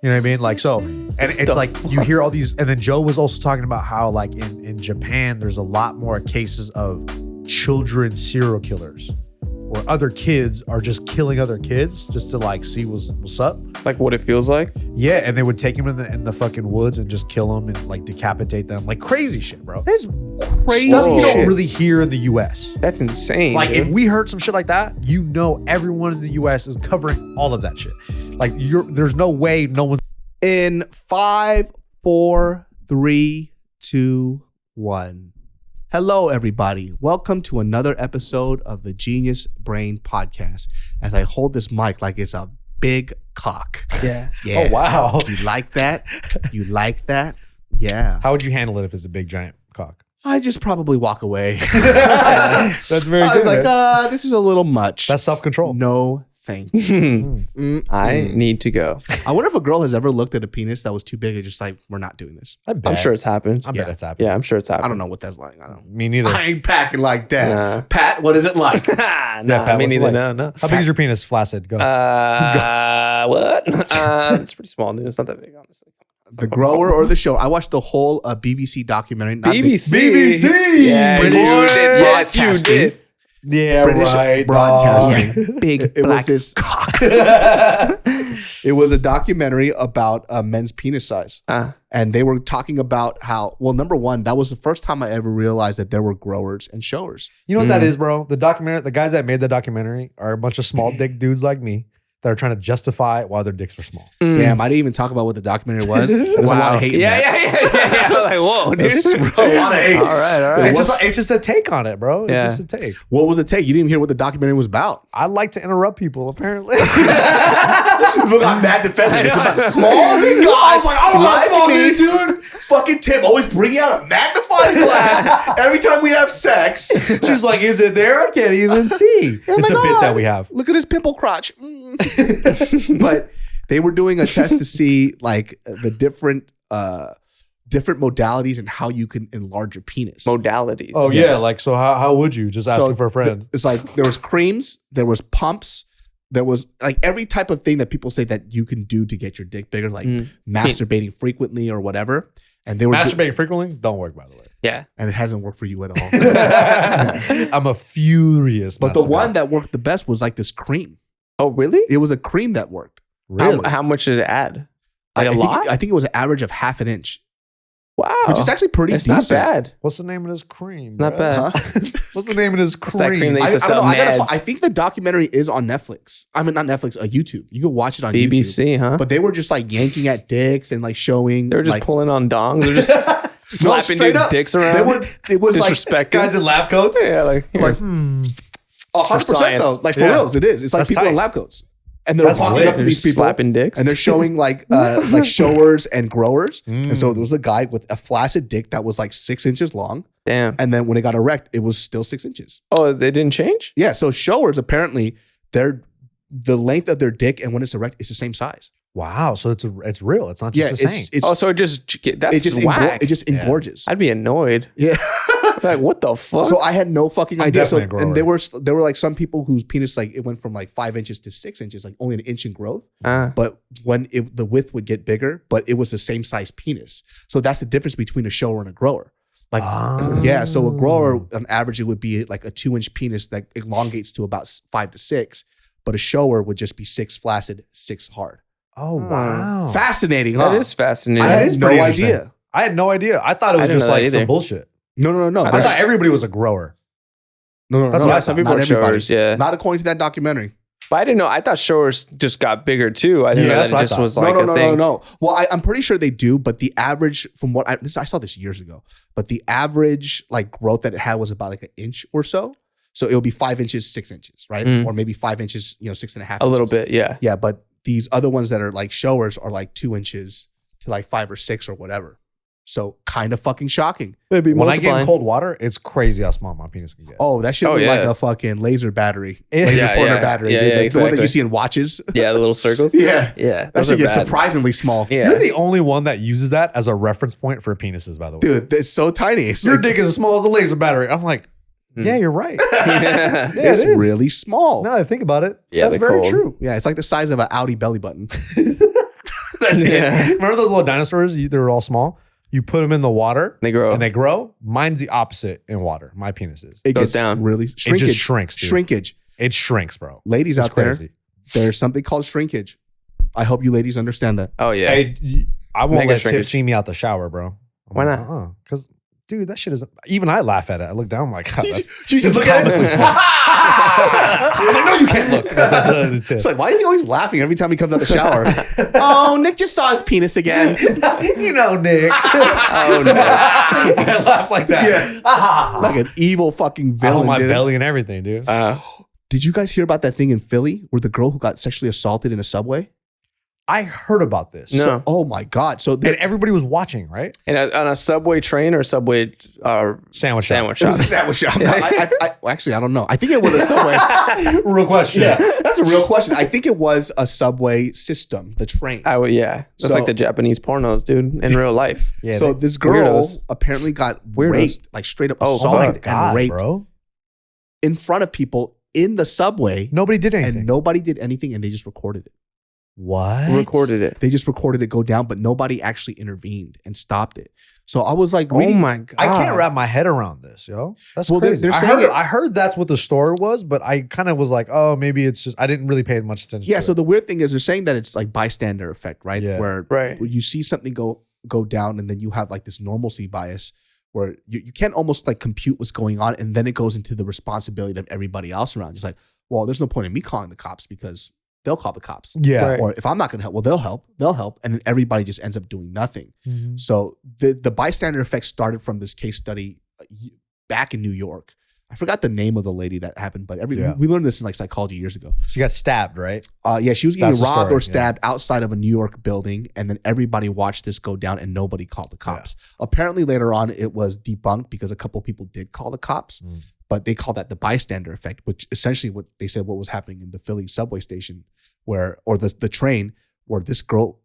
You know what I mean? Like, so, and it's like you hear all these, and then Joe was also talking about how like in Japan, there's a lot more cases of children serial killers where other kids are just killing other kids just to like see what's up. Like what it feels like? Yeah, and they would take them in the fucking woods and just kill them and like decapitate them. Like crazy shit, bro. That's crazy. Stuff you don't really hear in the U.S. That's insane. Like dude. if we heard some shit like that, you know everyone in the U.S. is covering all of that shit. Like there's no way no one. In 5, 4, 3, 2, 1. Hello, everybody. Welcome to another episode of the Genius Brain Podcast. As I hold this mic like it's a big cock. Yeah. Oh, wow. You like that? You like that? Yeah. How would you handle it if it's a big giant cock? I just probably walk away. That's very good. I'm like, this is a little much. That's self-control. No, thank you. I need to go. I wonder if a girl has ever looked at a penis that was too big and just like, we're not doing this. I'm sure it's happened. I bet it's happened. Yeah, I'm sure it's happened. I don't know what that's like. I don't. Me neither. I ain't packing like that. Nah. Pat, what is it like? Nah, Pat, me what's it neither. like? No. How big is your penis? Flaccid. Go. What? It's pretty small, dude. It's not that big, honestly. The grower or the show? I watched the whole BBC documentary. Not BBC. Yeah, British you did. Yes, you broadcasting. did. Yeah, British right. broadcasting. dog. Big It black was this. It was a documentary about men's penis size, and they were talking about how. Well, number one, that was the first time I ever realized that there were growers and showers. You know what that is, bro? The guys that made the documentary are a bunch of small dick dudes like me that are trying to justify why their dicks are small. Damn, I didn't even talk about what the documentary was. There's a lot of hate. in that. Yeah. Like, whoa, dude. There's a lot of hate. All right. It's just a take on it, bro. It's Yeah. just a take. What was the take? You didn't even hear what the documentary was about. I like to interrupt people, apparently. People got mad defensive. It's about small dick guys. I was like, I don't know, small dick, dude. Fucking Tim always bringing out a magnifying glass every time we have sex. She's like, is it there? I can't even see. Oh It's my a bit God. that we have. Look at his pimple crotch. But they were doing a test to see like the different modalities and how you can enlarge your penis. Modalities. Oh, Yes. yeah. Like, so how would you? Just asking for a friend. It's like there was creams, there was pumps, there was like every type of thing that people say that you can do to get your dick bigger, like masturbating frequently or whatever. And they were Masturbating frequently? Don't work, by the way. Yeah. and it hasn't worked for you at all. I'm a furious But the masturbator. one that worked the best was like this cream. Oh, really? It was a cream that worked. Really? How much did it add? Like I a think lot? I think it was an average of half an inch, Wow. which is actually pretty it's decent. not bad. What's the name of this cream? Not bro? bad. Huh? What's the name of this cream? It's that cream they I used to don't sell know. Nads. I think the documentary is on Netflix. I mean, not Netflix, YouTube. You can watch it on YouTube. BBC, huh? But they were just like yanking at dicks and like showing. They were just like, pulling on dongs. They're just slapping straight dudes' up. dicks They around. were. It was like Disrespecting. Guys in lab coats? Yeah, like, here. 100% science. though. Like for Yeah. reals, it is. It's like That's people tight. in lab coats, and they're That's walking lit. up to They're these just people slapping dicks. and they're showing like showers and growers. And so there was a guy with a flaccid dick that was like 6 inches long, Damn. and then when it got erect, it was still 6 inches. Oh, they didn't change? Yeah. So showers apparently the length of their dick and when it's erect is the same size. Wow. So it's real. It's not Yeah, just the it's same. Oh, so that's whack. it just engorges. I'd be annoyed. Yeah. Like, what the fuck? So I had no fucking idea. So, definitely a and grower. there were like some people whose penis like it went from like 5 inches to 6 inches, like only an inch in growth. But when the width would get bigger, but it was the same size penis. So that's the difference between a shower and a grower. Like yeah, so a grower on average it would be like a 2-inch penis that elongates to about 5 to 6, but a shower would just be 6 flaccid, 6 hard. Oh, wow. Fascinating, huh? that is fascinating. I had is no pretty interesting. idea. I had no idea. I thought it I was didn't just know that like some either. bullshit. No. I thought everybody was a grower. No. That's what I some thought. people Not are everybody. showers, yeah. Not according to that documentary. But I didn't know. I thought showers just got bigger too. I didn't Yeah, know that's that what it I just thought. was like a thing. No. Well, I'm pretty sure they do, but the average from what I saw this years ago, but the average like growth that it had was about like an inch or so. So it would be 5 inches, 6 inches, right? Or maybe 5 inches, 6.5 A little inches. bit, yeah. Yeah, but these other ones that are like showers are like 2 inches to like 5 or 6 or whatever. So kind of fucking shocking. Maybe When I get in cold water, it's crazy how small my penis can get. Oh, that shit Oh, look yeah. like a fucking laser battery. Yeah. Laser Yeah, pointer yeah. battery. Yeah, dude. yeah, The one that exactly. you see in watches. Yeah, the little circles. Yeah. Yeah. That those should are get bad. surprisingly small. Yeah. You're the only one that uses that as a reference point for penises, by the way. Dude, it's so tiny. It's Your like- dick is as small as a laser battery. I'm like, yeah, you're right. Yeah. Yeah, it's it is. really small. Now that I think about it, Yeah, that's they're very cold. true. Yeah, it's like the size of an Audi belly button. That's it. Yeah. Remember those little dinosaurs? They were all small. You put them in the water. They grow. And they grow. Mine's the opposite in water. My penis is. It Goes gets down. really It shrinkage. just shrinks, dude. Shrinkage. It shrinks, bro. Ladies It's out there, crazy. there's something called shrinkage. I hope you ladies understand that. Oh yeah. Hey, I won't Mega let Tiff shrinkage. see me out the shower, bro. Why not? Because, dude, that shit is. Even I laugh at it. I look down, I'm like, God, that's She's it's just looking at comically it. small. I'm like, no, you can't look. That's a tip. It's like, why is he always laughing every time he comes out the shower? Oh, Nick just saw his penis again. You know, Nick. Oh no. I laugh like that. Yeah. Like an evil fucking I villain. hold my dude. belly and everything, dude. Did you guys hear about that thing in Philly where the girl who got sexually assaulted in a subway? I heard about this. No. Oh my God. So And everybody was watching, right? And on a subway train or subway Sandwich sandwich it was shop. a sandwich shop. Well, actually, I don't know. I think it was a subway. Real question. Yeah, that's a real question. I think it was a subway system, the train. Yeah. That's So- like the Japanese pornos, dude, in real life. Yeah, So this girl Weirdos. apparently got Weirdos. raped, like straight up Oh, assaulted fuck. and raped bro. in front of people in the subway. Nobody did anything. And nobody did anything, and they just recorded it. What? Who recorded it? They just recorded it go down, but nobody actually intervened and stopped it. So I was like, Oh reading, my god. I can't wrap my head around this, yo. That's Well, they're- crazy. they're I, saying heard, it- I heard that's what the story was, but I kind of was like, oh, maybe it's just, I didn't really pay much attention Yeah. to So it. the weird thing is they're saying that it's like bystander effect, right? Yeah. Where Right. you see something go down, and then you have like this normalcy bias where you can't almost like compute what's going on, and then it goes into the responsibility of everybody else around. It's like, well, there's no point in me calling the cops because they'll call the cops. Yeah. Right. Or if I'm not going to help, well, they'll help. And then everybody just ends up doing nothing. Mhm. So the bystander effect started from this case study back in New York. I forgot the name of the lady that happened, but Yeah. we learned this in like psychology years ago. She got stabbed, right? Yeah, she was either That's the robbed story, or stabbed outside of a New York building, and then everybody watched this go down, and nobody called the cops. Apparently, later on, it was debunked because a couple people did call the cops, but they called that the bystander effect, which essentially what they said what was happening in the Philly subway station, or the train, where this girl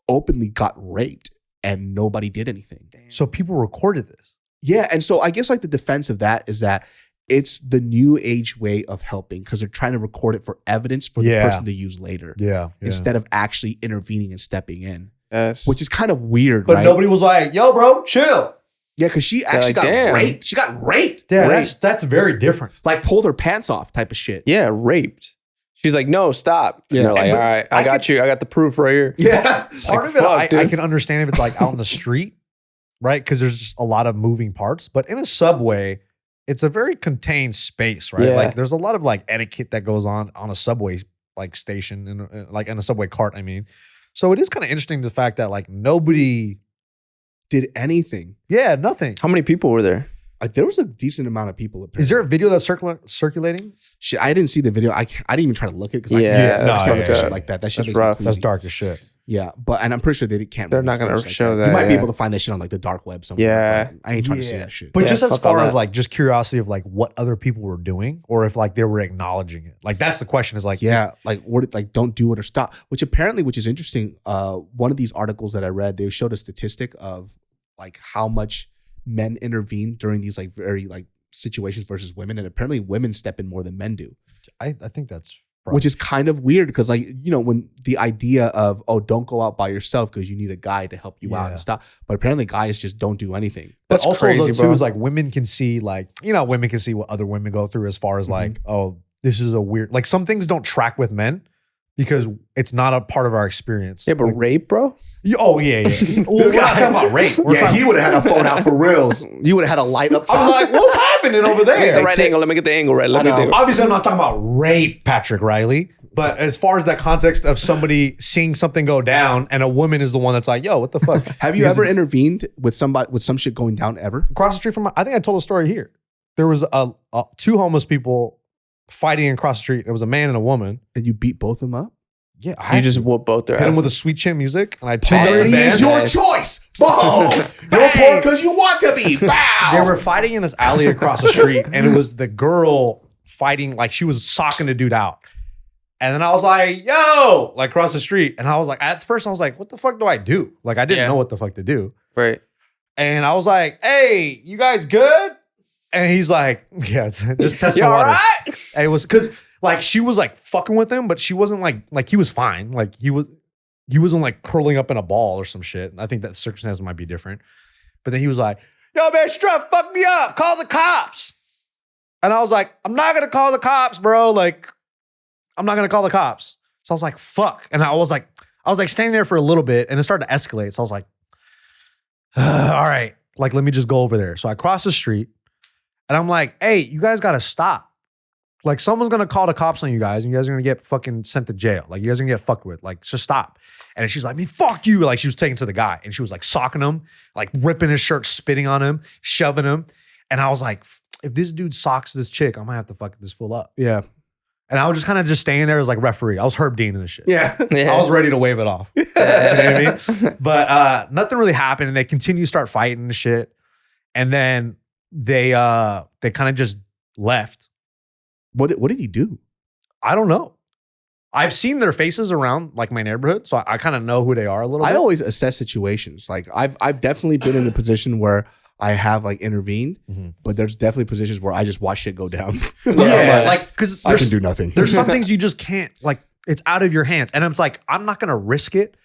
openly got raped and nobody did anything. So people recorded this. Yeah, and so I guess like the defense of that is that it's the new age way of helping because they're trying to record it for evidence for the Yeah. person to use later Yeah. instead of actually intervening and stepping in, Yes. which is kind of weird, But right? nobody was like, yo, bro, chill. Yeah, because she actually like, got damn. raped. She got raped. Yeah, Raped. that's very different. Like pulled her pants off type of shit. Yeah, raped. She's like, no, stop. Yeah. And they're like, And- all but right, I I got you. I got the proof right here. Yeah. Part Like, of it, fuck, I dude. can understand if it's like out in the street, right? Because there's just a lot of moving parts. But in a subway, it's a very contained space, right? Yeah. Like there's a lot of like etiquette that goes on a subway like station and like in a subway cart. I mean, so it is kind of interesting the fact that like nobody, Did anything. yeah, nothing. How many people were there? There was a decent amount of people. Apparently. Is there a video that's circulating? Shit, I didn't see the video. I didn't even try to look at it because I Yeah, can't that's look at fucked shit up. like that. That shit That's makes me rough. queasy. That's dark as shit. Yeah, and I'm pretty sure they can't. They're release not gonna footage like show that, You might be yeah. able to find that shit on like the dark web somewhere. Yeah. but I ain't trying to see that shit. But Yeah, just as fuck all far as that. like just curiosity of like what other people were doing or if like they were acknowledging it. Like that's the question is like, Yeah, like what? Like don't do it or stop. Which is interesting. One of these articles that I read, they showed a statistic of like how much men intervene during these like very like situations versus women, and apparently women step in more than men do, I think that's which is kind of weird because like when the idea of don't go out by yourself because you need a guy to help you out Yeah. and stuff, but apparently guys just don't do anything. But That's also crazy, though, too bro. is like women can see like women can see what other women go through as far as like this is a weird like some things don't track with men because it's not a part of our experience. Yeah, but Like, rape, bro? oh yeah. Well, we're not talking about rape. We're talking, would have had a phone out for reals. You would have had a light up. I'm like, what's happening over Let me get there? the right angle. Let me get the angle right. Let me I know. think. Obviously, I'm not talking about rape, Patrick Riley. But as far as that context of somebody seeing something go down and a woman is the one that's like, yo, what the fuck? Have you Because ever it's intervened with somebody with some shit going down ever? across the street from I think I told a story here. There was two homeless people fighting across the street. It was a man and a woman. And you beat both of them up? Yeah, I You just whoop both their hit him with a asses. sweet chin music, and I took Party out the is band. your your choice. Boom. You're poor because you want to be. Bow. They were fighting in this alley across the street, and it was the girl fighting like she was socking the dude out. And then I was like, yo, like across the street. And I was like, at first I was like, what the fuck do I do? Like I didn't Yeah. know what the fuck to do. Right. And I was like, hey, you guys good? And he's like, yeah, just test You the all water. right? And it was because like she was like fucking with him, but she wasn't like he was fine. Like he was, he wasn't like curling up in a ball or some shit. I think that circumstance might be different. But then he was like, yo, man, Struff, fuck me up. Call the cops. And I was like, I'm not going to call the cops, bro. Like, I'm not going to call the cops. So I was like, fuck. And I was like standing there for a little bit and it started to escalate. So I was like, all right, like, let me just go over there. So I crossed the street and I'm like, hey, you guys got to stop. Like, someone's going to call the cops on you guys and you guys are going to get fucking sent to jail. Like, you guys are going to get fucked with. Like, just stop. And she's like, fuck you. Like, she was taking to the guy and she was like socking him, like ripping his shirt, spitting on him, shoving him. And I was like, if this dude socks this chick, I'm going to have to fuck this fool up. Yeah. And I was just kind of just standing there as like referee. I was Herb Dean in this shit. Yeah. I was ready to wave it off. You know what I mean? But nothing really happened. And they continue to start fighting and shit. And then they kind of just left. What did he do? I don't know. I've seen their faces around like my neighborhood, so I kind of know who they are a little bit. I always assess situations. Like I've definitely been in a position where I have like intervened, but there's definitely positions where I just watch shit go down. Yeah, like because I can do nothing. There's some things you just can't, like, it's out of your hands. And it's like, I'm not gonna risk it.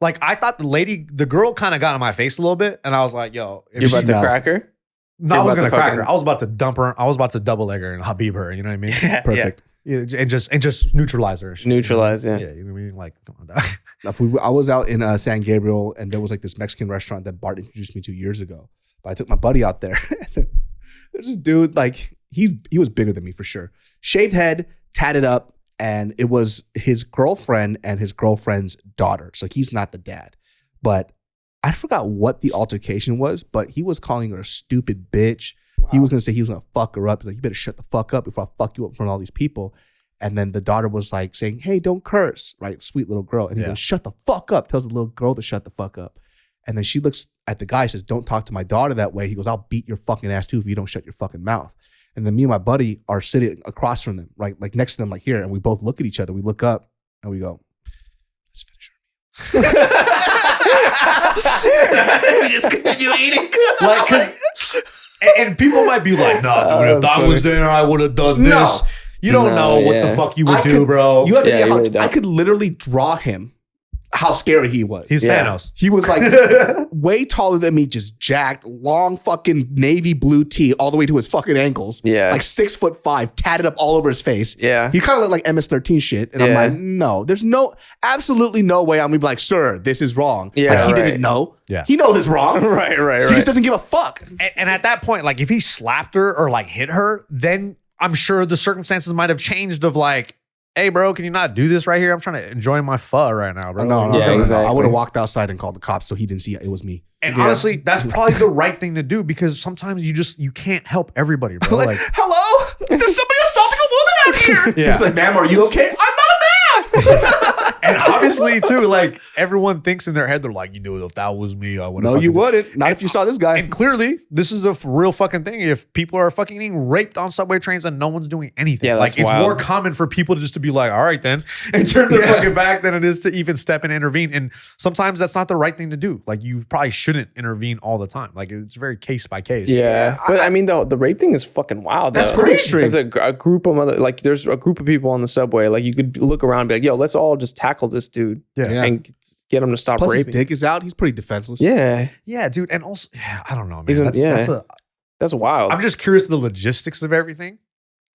Like, I thought the girl kind of got in my face a little bit, and I was like, yo, you're about to crack her? No, I was gonna crack her. I was about to dump her. I was about to double leg her and Habib her. You know what I mean? Perfect. Yeah, and just neutralize her. Neutralize, yeah. You know what I mean? Like, come on, dog. I was out in San Gabriel, and there was like this Mexican restaurant that Bart introduced me to years ago. But I took my buddy out there. There's this dude, like he was bigger than me for sure. Shaved head, tatted up, and it was his girlfriend and his girlfriend's daughter. So he's not the dad. But I forgot what the altercation was, but he was calling her a stupid bitch. Wow. He was going to say he was going to fuck her up. He's like, you better shut the fuck up before I fuck you up in front of all these people. And then the daughter was like saying, hey, don't curse, right? Sweet little girl. And he goes, shut the fuck up. Tells the little girl to shut the fuck up. And then she looks at the guy and says, don't talk to my daughter that way. He goes, I'll beat your fucking ass too if you don't shut your fucking mouth. And then me and my buddy are sitting across from them, right? Like next to them, like here. And we both look at each other. We look up and we go, let's finish our meal. We just continue eating. Like, and people might be like, nah, dude, if I was there, I would have done this. No. You don't know what the fuck you would do, bro. You have to really I could literally draw him how scary he was. He's Thanos. He was like way taller than me, just jacked, long fucking navy blue tee all the way to his fucking ankles. Yeah. Like 6'5", tatted up all over his face. Yeah. He kind of looked like MS-13 shit. And I'm like, no, there's absolutely no way I'm gonna be like, sir, this is wrong. Yeah, like he doesn't know. Yeah. He knows it's wrong. Right. So he just doesn't give a fuck. And at that point, like if he slapped her or like hit her, then I'm sure the circumstances might have changed of like, hey, bro, can you not do this right here? I'm trying to enjoy my pho right now, bro. No, exactly. I would have walked outside and called the cops so he didn't see it was me. And honestly, that's probably the right thing to do because sometimes you can't help everybody, bro. Like, hello? There's somebody assaulting a woman out here. It's like, ma'am, are you okay? I'm not a man. And obviously, too, like everyone thinks in their head, they're like, you know, if that was me, I would have. No, you wouldn't. Not if you saw this guy. And clearly, this is a real fucking thing. If people are fucking getting raped on subway trains and no one's doing anything, yeah, like it's more common for people to just to be like, all right, then, and turn their fucking back than it is to even step and intervene. And sometimes that's not the right thing to do. Like you probably shouldn't intervene all the time. Like it's very case by case. Yeah, but I mean, the rape thing is fucking wild. That's pretty extreme. There's a group of there's a group of people on the subway. Like you could look around and be like, yo, let's all just tackle this dude. And get him to stop Plus raping. His dick is out. He's pretty defenseless. Yeah, dude. And also, I don't know, man. That's wild. I'm just curious the logistics of everything,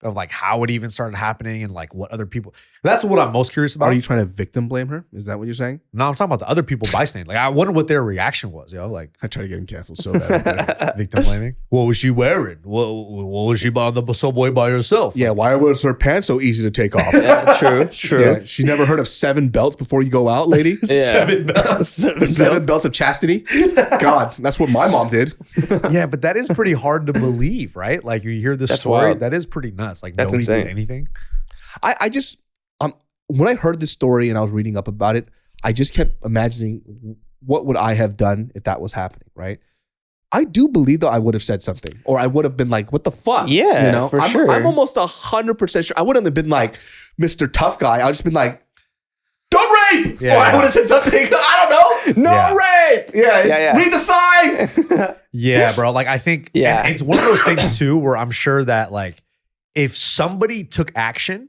of like how it even started happening and like what other people. That's what I'm most curious about. Are you trying to victim blame her? Is that what you're saying? No, I'm talking about the other people bystander. Like I wonder what their reaction was. Yo, like I try to get him canceled so bad. Victim blaming. What was she wearing? What was she on the subway by herself? Yeah, why was her pants so easy to take off? True. Yeah, she's never heard of 7 belts before you go out, lady. 7 belts. 7 belts of chastity. God, that's what my mom did. Yeah, but that is pretty hard to believe, right? Like you hear this story, wild. that is pretty nuts. Like that's nobody insane. did anything. I just when I heard this story and I was reading up about it, I just kept imagining what would I have done if that was happening, right? I do believe that I would have said something, or I would have been like, "What the fuck?" Yeah, you know, for sure. I'm almost 100% sure. I wouldn't have been like Mr. Tough Guy. I would just been like, "Don't rape!" Yeah. Or I would have said something. I don't know. No rape. Yeah. Read the sign. Yeah, bro. Like I think, and it's one of those things too, where I'm sure that like if somebody took action,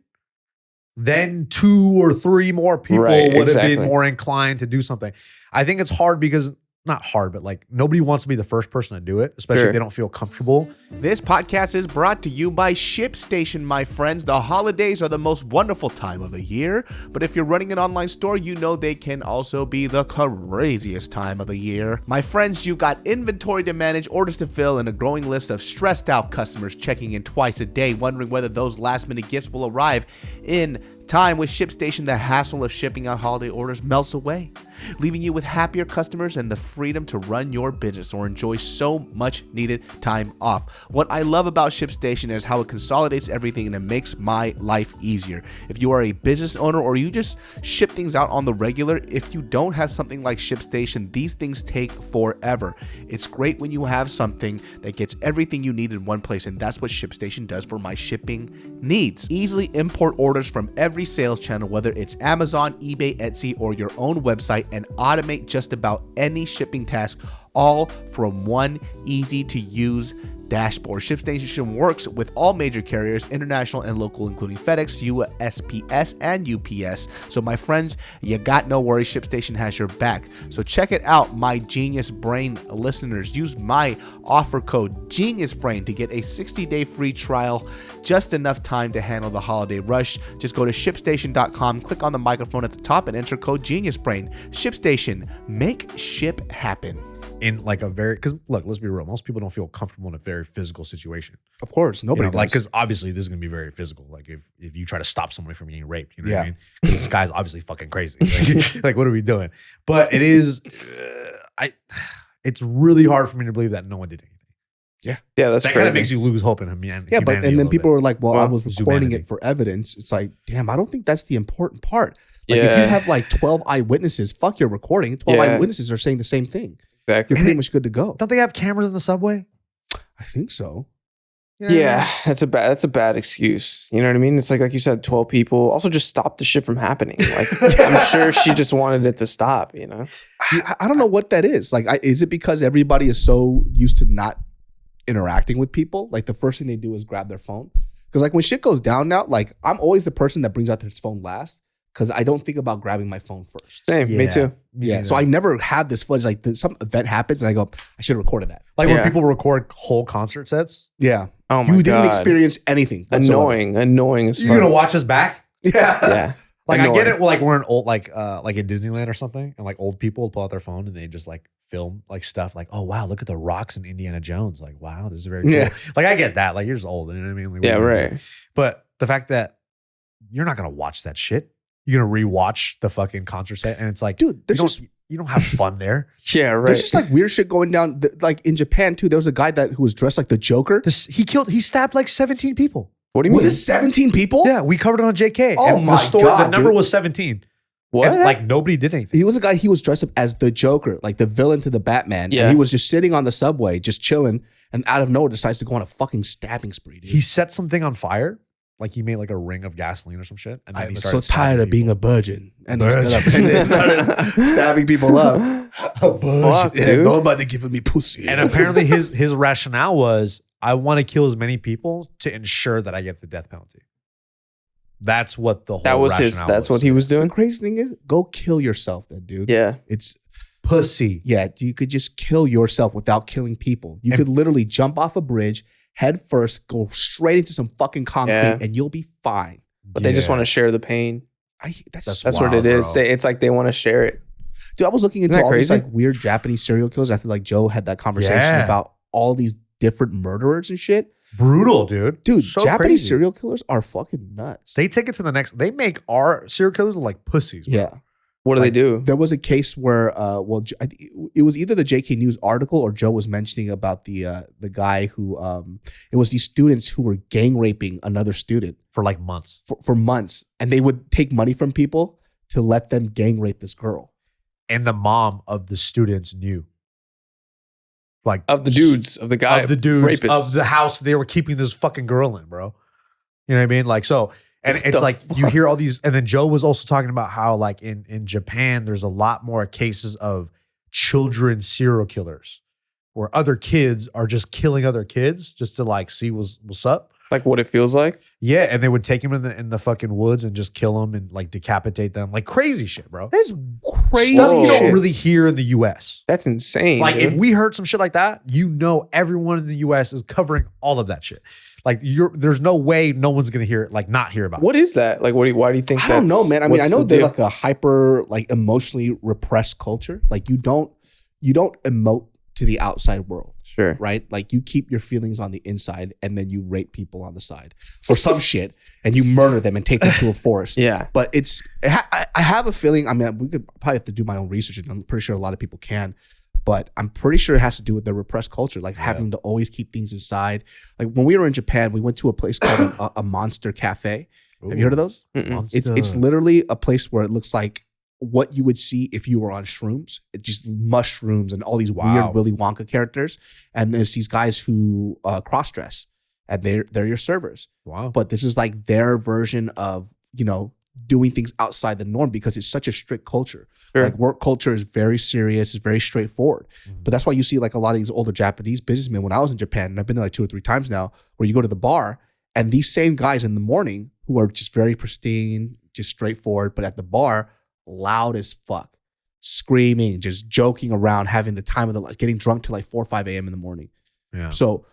then 2 or 3 more people would have been more inclined to do something. I think it's hard because not hard, but like nobody wants to be the first person to do it, especially if they don't feel comfortable. This podcast is brought to you by ShipStation, my friends. The holidays are the most wonderful time of the year, but if you're running an online store, you know they can also be the craziest time of the year. My friends, you got inventory to manage, orders to fill, and a growing list of stressed out customers checking in twice a day, wondering whether those last minute gifts will arrive in time. With ShipStation, the hassle of shipping out holiday orders melts away, leaving you with happier customers and the freedom to run your business or enjoy so much needed time off. What I love about ShipStation is how it consolidates everything and it makes my life easier. If you are a business owner or you just ship things out on the regular, if you don't have something like ShipStation, these things take forever. It's great when you have something that gets everything you need in one place, and that's what ShipStation does for my shipping needs. Easily import orders from every sales channel, whether it's Amazon, eBay, Etsy, or your own website, and automate just about any shipping task, all from one easy to use dashboard. ShipStation works with all major carriers, international and local, including FedEx, USPS, and UPS. So my friends, you got no worries. ShipStation has your back. So check it out, my Genius Brain listeners. Use my offer code GeniusBrain to get a 60-day free trial. Just enough time to handle the holiday rush. Just go to ShipStation.com, click on the microphone at the top, and enter code GeniusBrain. ShipStation, make ship happen. In like a very, because look, let's be real, most people don't feel comfortable in a very physical situation. Of course, nobody does. Like, because obviously this is gonna be very physical. Like if you try to stop somebody from getting raped, you know what I mean? This guy's obviously fucking crazy. Like what are we doing? But it is, it's really hard for me to believe that no one did anything. Yeah, that's that kind of makes you lose hope in humanity. Yeah, but and then people were like, "Well, I was recording it for evidence." It's like, damn, I don't think that's the important part. Like, if you have like 12 eyewitnesses, fuck your recording. 12 eyewitnesses are saying the same thing. Exactly. You're pretty much good to go. Don't they have cameras in the subway? I think so. Yeah, that's a bad excuse. You know what I mean? It's like you said, 12 people. Also, just stop the shit from happening. Like, I'm sure she just wanted it to stop. You know, I don't know what that is. Like, is it because everybody is so used to not interacting with people? Like, the first thing they do is grab their phone. Because like when shit goes down now, like I'm always the person that brings out their phone last. Because I don't think about grabbing my phone first. Same, me too. Yeah, so I never had this footage. Like some event happens and I go, I should have recorded that. Like when people record whole concert sets. Yeah. Oh my God. You didn't experience anything. Annoying as fuck. You're gonna watch us back? Yeah. Like annoying. I get it. Like we're in old, like at Disneyland or something, and like old people pull out their phone and they just like film like stuff. Like, oh wow, look at the rocks in Indiana Jones. Like, wow, this is very cool. Like I get that. Like you're just old. You know what I mean? Like, right. But the fact that you're not gonna watch that shit. You're gonna rewatch the fucking concert set, and it's like, dude, you don't have fun there. Yeah, right. There's just like weird shit going down. Like in Japan too, there was a guy who was dressed like the Joker. He stabbed like 17 people. What do you mean? Was it 17 people? Yeah, we covered it on JK. Oh and my God, the number was 17. What? And like nobody did anything. He was a guy. He was dressed up as the Joker, like the villain to the Batman. Yeah. And he was just sitting on the subway, just chilling, and out of nowhere decides to go on a fucking stabbing spree. Dude. He set something on fire. Like he made like a ring of gasoline or some shit. And then I'm so tired of being a virgin. And he stood up Virgin. and started stabbing people up. A Fuck, Yeah, dude. nobody giving me pussy. And apparently his rationale was, I want to kill as many people to ensure that I get the death penalty. That's what the whole That's what he was The doing. crazy thing is, go kill yourself then, dude. Yeah. It's pussy. Yeah, you could just kill yourself without killing people. You could literally jump off a bridge, head first, go straight into some fucking concrete, and you'll be fine. But they just want to share the pain. That's That's wild, what it is. bro. It's like they want to share it. Dude, I was looking into Isn't that all these crazy? like weird Japanese serial killers. I feel like Joe had that conversation about all these different murderers and shit. Brutal, dude. Dude, So Japanese crazy. serial killers are fucking nuts. They take it to the next. They make our serial killers look like pussies. Bro. Yeah. What do they do? There was a case where, it was either the JK News article or Joe was mentioning about the guy who, it was these students who were gang raping another student For like months. for months, and they would take money from people to let them gang rape this girl. And the mom of the students knew. Like Of the dudes, of the guy, of the dudes rapists. of the house they were keeping this fucking girl in, bro. You know what I mean? Like, so, and it's like you hear all these, and then Joe was also talking about how like in Japan, there's a lot more cases of children serial killers where other kids are just killing other kids just to like see what's up. Like what it feels like? Yeah, and they would take him in the fucking woods and just kill him and like decapitate them. Like crazy shit, bro. That's crazy Stuff you shit. don't really hear in the US. That's insane. Like dude. if we heard some shit like that, everyone in the US is covering all of that shit. Like there's no way no one's gonna hear it, like not hear about it. What is that? Like why do you think I don't know, man. I mean, I know they're deal? like a hyper, like emotionally repressed culture. Like you don't emote to the outside world. Sure. Right? Like you keep your feelings on the inside and then you rape people on the side or some shit and you murder them and take them to a forest. Yeah. But I have a feeling, I mean, we could probably have to do my own research and I'm pretty sure a lot of people can, but I'm pretty sure it has to do with their repressed culture, like having to always keep things inside. Like when we were in Japan, we went to a place called a Monster Cafe. Ooh. Have you heard of those? It's literally a place where it looks like what you would see if you were on shrooms. It's just mushrooms and all these weird Willy Wonka characters. And there's these guys who cross-dress and they're your servers. Wow. But this is like their version of, doing things outside the norm because it's such a strict culture. Sure. Like work culture is very serious, it's very straightforward. Mm-hmm. But that's why you see like a lot of these older Japanese businessmen when I was in Japan, and I've been there like 2 or 3 times now, where you go to the bar and these same guys in the morning who are just very pristine, just straightforward, but at the bar, loud as fuck, screaming, just joking around, having the time of their life, getting drunk till like 4 or 5 a.m. in the morning. Yeah. So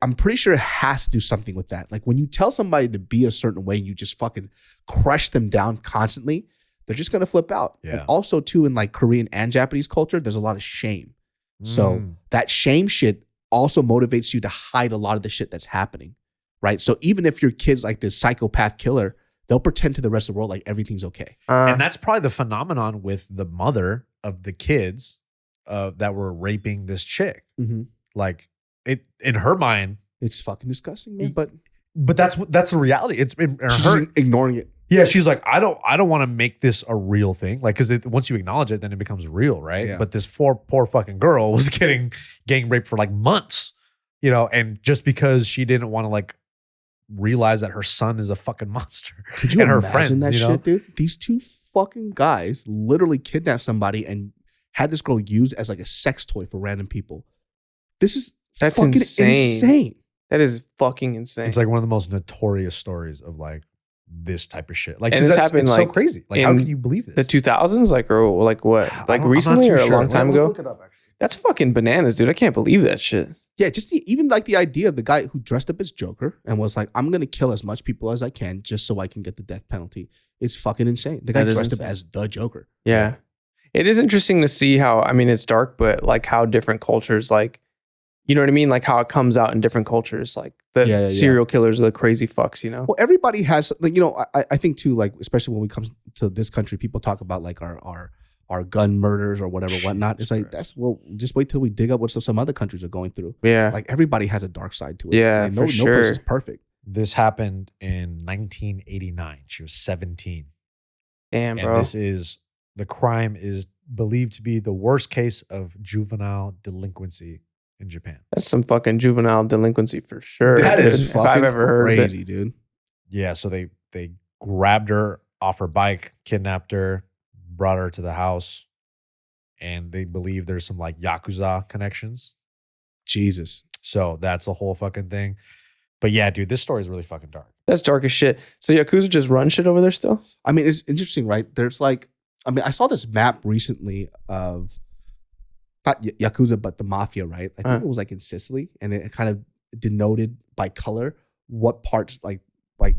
I'm pretty sure it has to do something with that. Like when you tell somebody to be a certain way and you just fucking crush them down constantly, they're just gonna flip out. Yeah. And also too, in like Korean and Japanese culture, there's a lot of shame. So that shame shit also motivates you to hide a lot of the shit that's happening, right? So even if your kid's like this psychopath killer, they'll pretend to the rest of the world like everything's okay. And that's probably the phenomenon with the mother of the kids that were raping this chick. Mhm. Like it in her mind, It's fucking disgusting, man. But that's the reality. It's in she's her. ignoring it. Yeah, she's like, I don't want to make this a real thing. Like, because once you acknowledge it, then it becomes real, right? Yeah. But this poor fucking girl was getting gang raped for like months, and just because she didn't want to like realize that her son is a fucking monster. Could you and her imagine friends, that shit, dude? These 2 fucking guys literally kidnapped somebody and had this girl used as like a sex toy for random people. That's fucking insane. That is fucking insane. It's like one of the most notorious stories of like this type of shit. Like, And 'cause this that's happened, it's like, so crazy. Like, how in can you believe this? the 2000s, like what? I Like don't- I'm not recently too or a sure. long time Let's ago? look it up, actually. That's fucking bananas, dude. I can't believe that shit. Yeah, just even like the idea of the guy who dressed up as Joker and was like, I'm going to kill as much people as I can just so I can get the death penalty. It's fucking insane. The guy That is dressed insane. up as the Joker. Yeah. It is interesting to see how, I mean, it's dark, but like how different cultures, like, you know what I mean? Like how it comes out in different cultures, like the serial killers are the crazy fucks, Well, everybody has, like, I think too, like, especially when we come to this country, people talk about like our gun murders or whatever, whatnot. It's like, just wait till we dig up what some other countries are going through. Yeah. Like everybody has a dark side to it. Yeah, Like, for no sure. place is perfect. This happened in 1989. She was 17. Damn, And bro. the crime is believed to be the worst case of juvenile delinquency in Japan. That's some fucking juvenile delinquency for sure. That is If fucking I've ever heard of it. crazy, dude. Yeah, so they grabbed her off her bike, kidnapped her, brought her to the house, and they believe there's some like Yakuza connections. Jesus. So that's a whole fucking thing. But yeah, dude, this story is really fucking dark. That's dark as shit. So Yakuza just run shit over there still? I mean, it's interesting, right? There's like, I mean, I saw this map recently of not Yakuza, but the mafia, right? I think it was like in Sicily, and it kind of denoted by color what parts like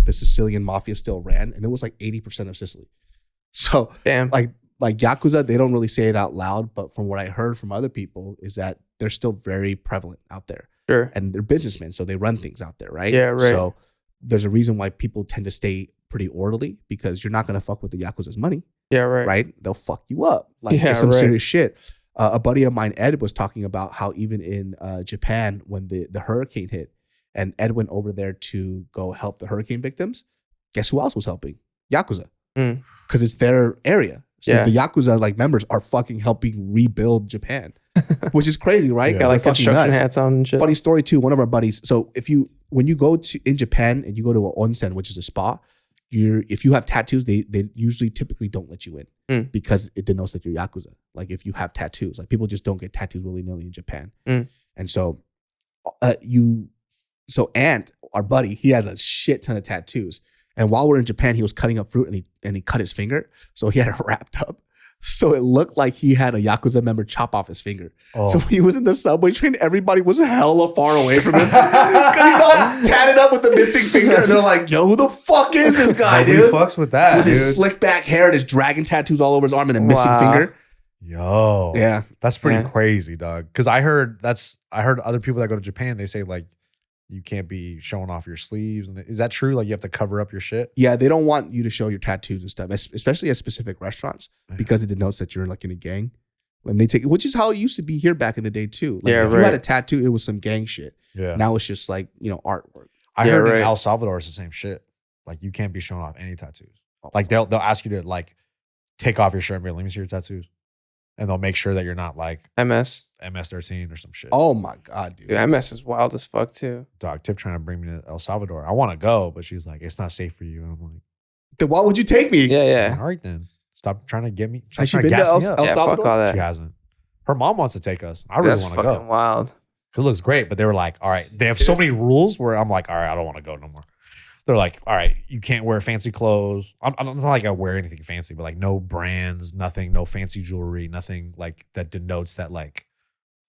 the Sicilian mafia still ran, and it was like 80% of Sicily. So Damn. like Yakuza, they don't really say it out loud, but from what I heard from other people is that they're still very prevalent out there. Sure. And they're businessmen, so they run things out there, right? Yeah, right. So there's a reason why people tend to stay pretty orderly, because you're not going to fuck with the Yakuza's money, Yeah, right. right? They'll fuck you up. Like, Yeah, it's some right. serious shit. A buddy of mine, Ed, was talking about how even in Japan, when the hurricane hit, and Ed went over there to go help the hurricane victims, guess who else was helping? Yakuza. Mm. Because it's their area. So Yeah. the Yakuza like members are fucking helping rebuild Japan, which is crazy, right? Yeah. Got 'Cause like they're fucking construction nuts. hats on and shit. Funny story too. One of our buddies. So when you go to in Japan and you go to an onsen, which is a spa, if you have tattoos, they usually typically don't let you in because it denotes that you're Yakuza. Like if you have tattoos, like people just don't get tattoos willy nilly in Japan. And so So Ant, our buddy, he has a shit ton of tattoos. And while we're in Japan, he was cutting up fruit and he cut his finger. So he had it wrapped up. So it looked like he had a Yakuza member chop off his finger. Oh. So he was in the subway train. Everybody was hella far away from him. Because he's all tatted up with the missing finger. And they're like, yo, who the fuck is this guy, dude? Fucks with that, with his slick back hair and his dragon tattoos all over his arm and a missing finger. Yo. Yeah. That's pretty crazy, dog. Because I heard other people that go to Japan, they say like, you can't be showing off your sleeves. And is that true? Like you have to cover up your shit? Yeah, they don't want you to show your tattoos and stuff, especially at specific restaurants, because it denotes that you're like in a gang. When they take, which is how it used to be here back in the day too. Like if you had a tattoo, it was some gang shit. Yeah. Now it's just like, artwork. I heard in El Salvador it's the same shit. Like you can't be showing off any tattoos. Like they'll ask you to like take off your shirt and be like, let me see your tattoos. And they'll make sure that you're not like MS-13 or some shit. Oh my God, dude. MS is wild as fuck too. Dog, Tiff trying to bring me to El Salvador. I want to go, but she's like, it's not safe for you. And I'm like, then why would you take me? Yeah. All right then. Stop trying to get me. Has she been to El Salvador? Fuck all that. She hasn't. Her mom wants to take us. I really want to go. That's fucking wild. It looks great, but they were like, all right. They have so many rules where I'm like, all right, I don't want to go no more. They're like, all right, you can't wear fancy clothes. It's not like I wear anything fancy, but like no brands, nothing, no fancy jewelry, nothing like that denotes that like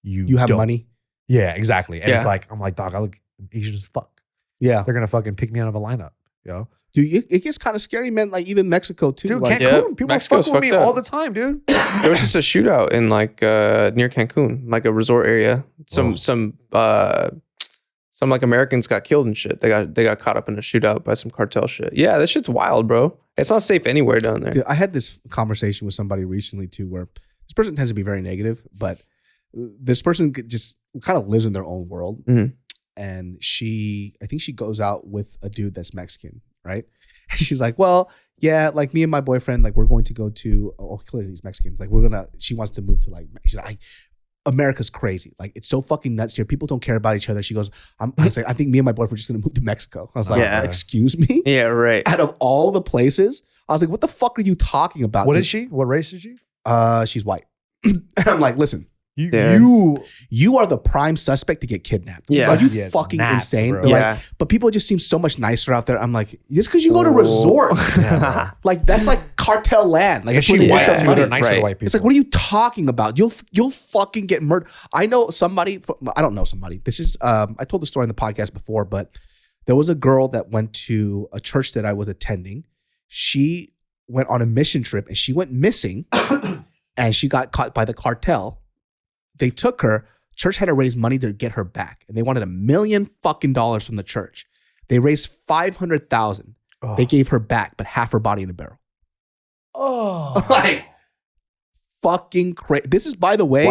you have money. Yeah, exactly. And it's like, I'm like, dog, I look Asian as fuck. Yeah. They're going to fucking pick me out of a lineup, yo. Dude, it gets kind of scary, man. Like even Mexico too. Dude, like, Cancun. People fuck with me all the time, dude. There was just a shootout in like near Cancun, like a resort area. Some like Americans got killed and shit. They got caught up in a shootout by some cartel shit. Yeah, this shit's wild, bro. It's not safe anywhere down there. Dude, I had this conversation with somebody recently too, where this person tends to be very negative, but this person just kind of lives in their own world. Mm-hmm. And I think she goes out with a dude that's Mexican, right? And she's like, well, yeah, like me and my boyfriend, like we're going to go to, clearly he's Mexicans. Like she wants to move to like, she's like, America's crazy. Like it's so fucking nuts here. People don't care about each other. She goes, I was like, I think me and my boyfriend are just gonna move to Mexico. I was like, excuse me? Yeah, right. Out of all the places, I was like, what the fuck are you talking about? What is she? What race is she? She's white. And I'm like, listen, you are the prime suspect to get kidnapped. Yeah. Are you fucking insane? Bro. Like, but people just seem so much nicer out there. I'm like, just because you go to resorts, like that's like cartel land. Like if she white, they're nicer to white people. It's like, what are you talking about? You'll fucking get murdered. I know somebody. I don't know somebody. This is I told the story in the podcast before, but there was a girl that went to a church that I was attending. She went on a mission trip and she went missing, and she got caught by the cartel. They took her. Church had to raise money to get her back, and they wanted $1 million fucking from the church. They raised $500,000. They gave her back, but half her body in a barrel. Oh, like fucking crazy. This is, by the way,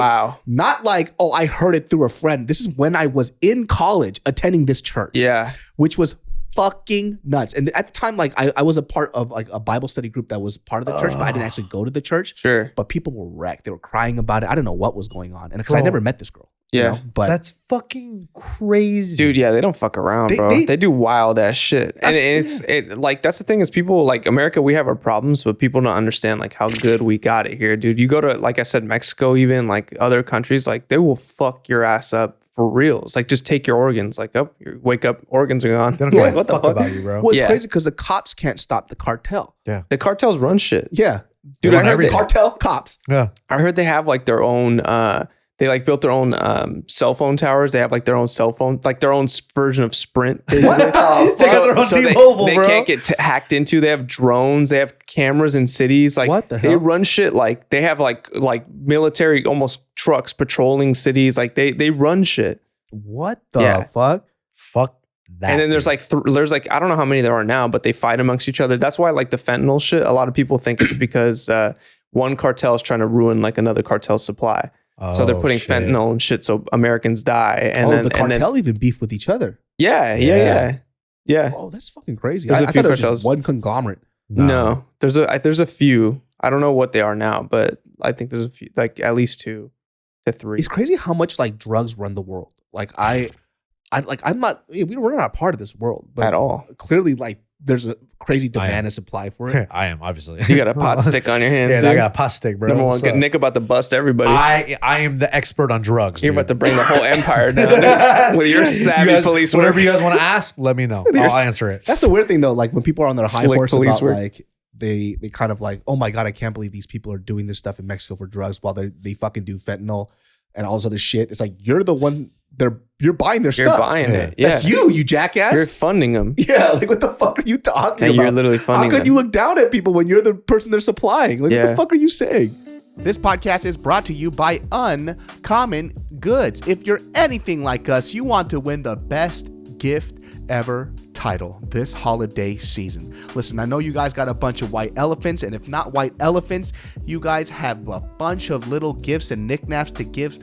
not like, I heard it through a friend. This is when I was in college attending this church. Yeah, which was fucking nuts. And at the time, like I was a part of like a Bible study group that was part of the church, but I didn't actually go to the church. Sure. But people were wrecked. They were crying about it. I don't know what was going on. And because I never met this girl. Yeah. But that's fucking crazy. Dude, yeah, they don't fuck around, bro. They do wild ass shit. And that's the thing is people like America, we have our problems, but people don't understand like how good we got it here, dude. You go to, like I said, Mexico, even like other countries, like they will fuck your ass up. For real. It's like, just take your organs. Like, you wake up, organs are gone. They don't care what the fuck about you, bro. Well, it's crazy because the cops can't stop the cartel. Yeah. The cartels run shit. Yeah. Dude, I heard cartel cops. Yeah. I heard they have like their own, they like built their own cell phone towers. They have like their own cell phone, like their own version of Sprint. Basically. What the fuck? They got their own T-Mobile, they bro. can't get hacked into. They have drones. They have cameras in cities. Like what the hell? They run shit. Like they have like military almost trucks patrolling cities. Like they run shit. What the fuck? Fuck that. And then there's like I don't know how many there are now, but they fight amongst each other. That's why like the fentanyl shit. A lot of people think it's because one cartel is trying to ruin like another cartel's supply. So they're putting fentanyl and shit so Americans die. And then the cartel even beef with each other. Yeah. Oh, that's fucking crazy. There's I a few thought it was cartels. just one conglomerate. No, there's a few. I don't know what they are now, but I think there's a few, like at least 2 to 3. It's crazy how much like drugs run the world. Like I'm not. We're not a part of this world but at all. Clearly, like there's a crazy demand and supply for it. I am, obviously. You got a pot stick on your hands, dude. I got a pot stick, bro. Number one, Nick about to bust everybody. I am the expert on drugs. You're dude. about to bring the whole empire down with your savvy police work. Whatever you guys want to ask, let me know. I'll answer it. That's the weird thing, though. Like when people are on their high Slick horse police about work. like they kind of like, oh my God, I can't believe these people are doing this stuff in Mexico for drugs while they fucking do fentanyl and all this other shit. It's like you're the one you're buying their stuff. You're buying it. Yeah. That's you jackass. You're funding them. Yeah, like what the fuck are you talking about? You're literally funding How could them. you look down at people when you're the person they're supplying? Like what the fuck are you saying? This podcast is brought to you by Uncommon Goods. If you're anything like us, you want to win the best gift ever title this holiday season. Listen, I know you guys got a bunch of white elephants, and if not white elephants, you guys have a bunch of little gifts and knickknacks to give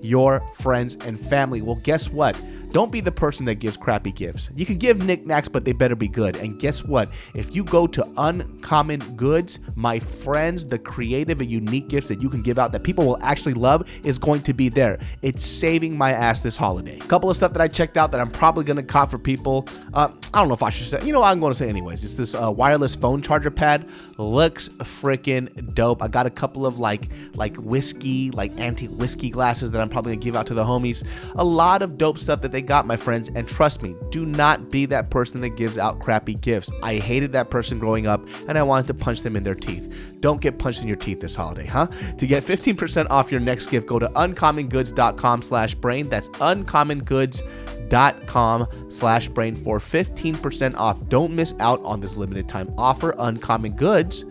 your friends and family. Well, guess what? Don't be the person that gives crappy gifts. You can give knickknacks, but they better be good. And guess what? If you go to Uncommon Goods, my friends, the creative and unique gifts that you can give out that people will actually love is going to be there. It's saving my ass this holiday. A couple of stuff that I checked out that I'm probably going to cop for people. I don't know if I should say. You know what I'm going to say anyways. It's this wireless phone charger pad. Looks freaking dope. I got a couple of like whiskey, like anti-whiskey glasses that I'm probably going to give out to the homies. A lot of dope stuff that they got, my friends, and trust me, do not be that person that gives out crappy gifts. I hated that person growing up, and I wanted to punch them in their teeth. Don't get punched in your teeth this holiday, huh? To get 15% off your next gift, go to uncommongoods.com/brain. That's uncommongoods.com/brain for 15% off. Don't miss out on this limited time offer. Uncommon Goods,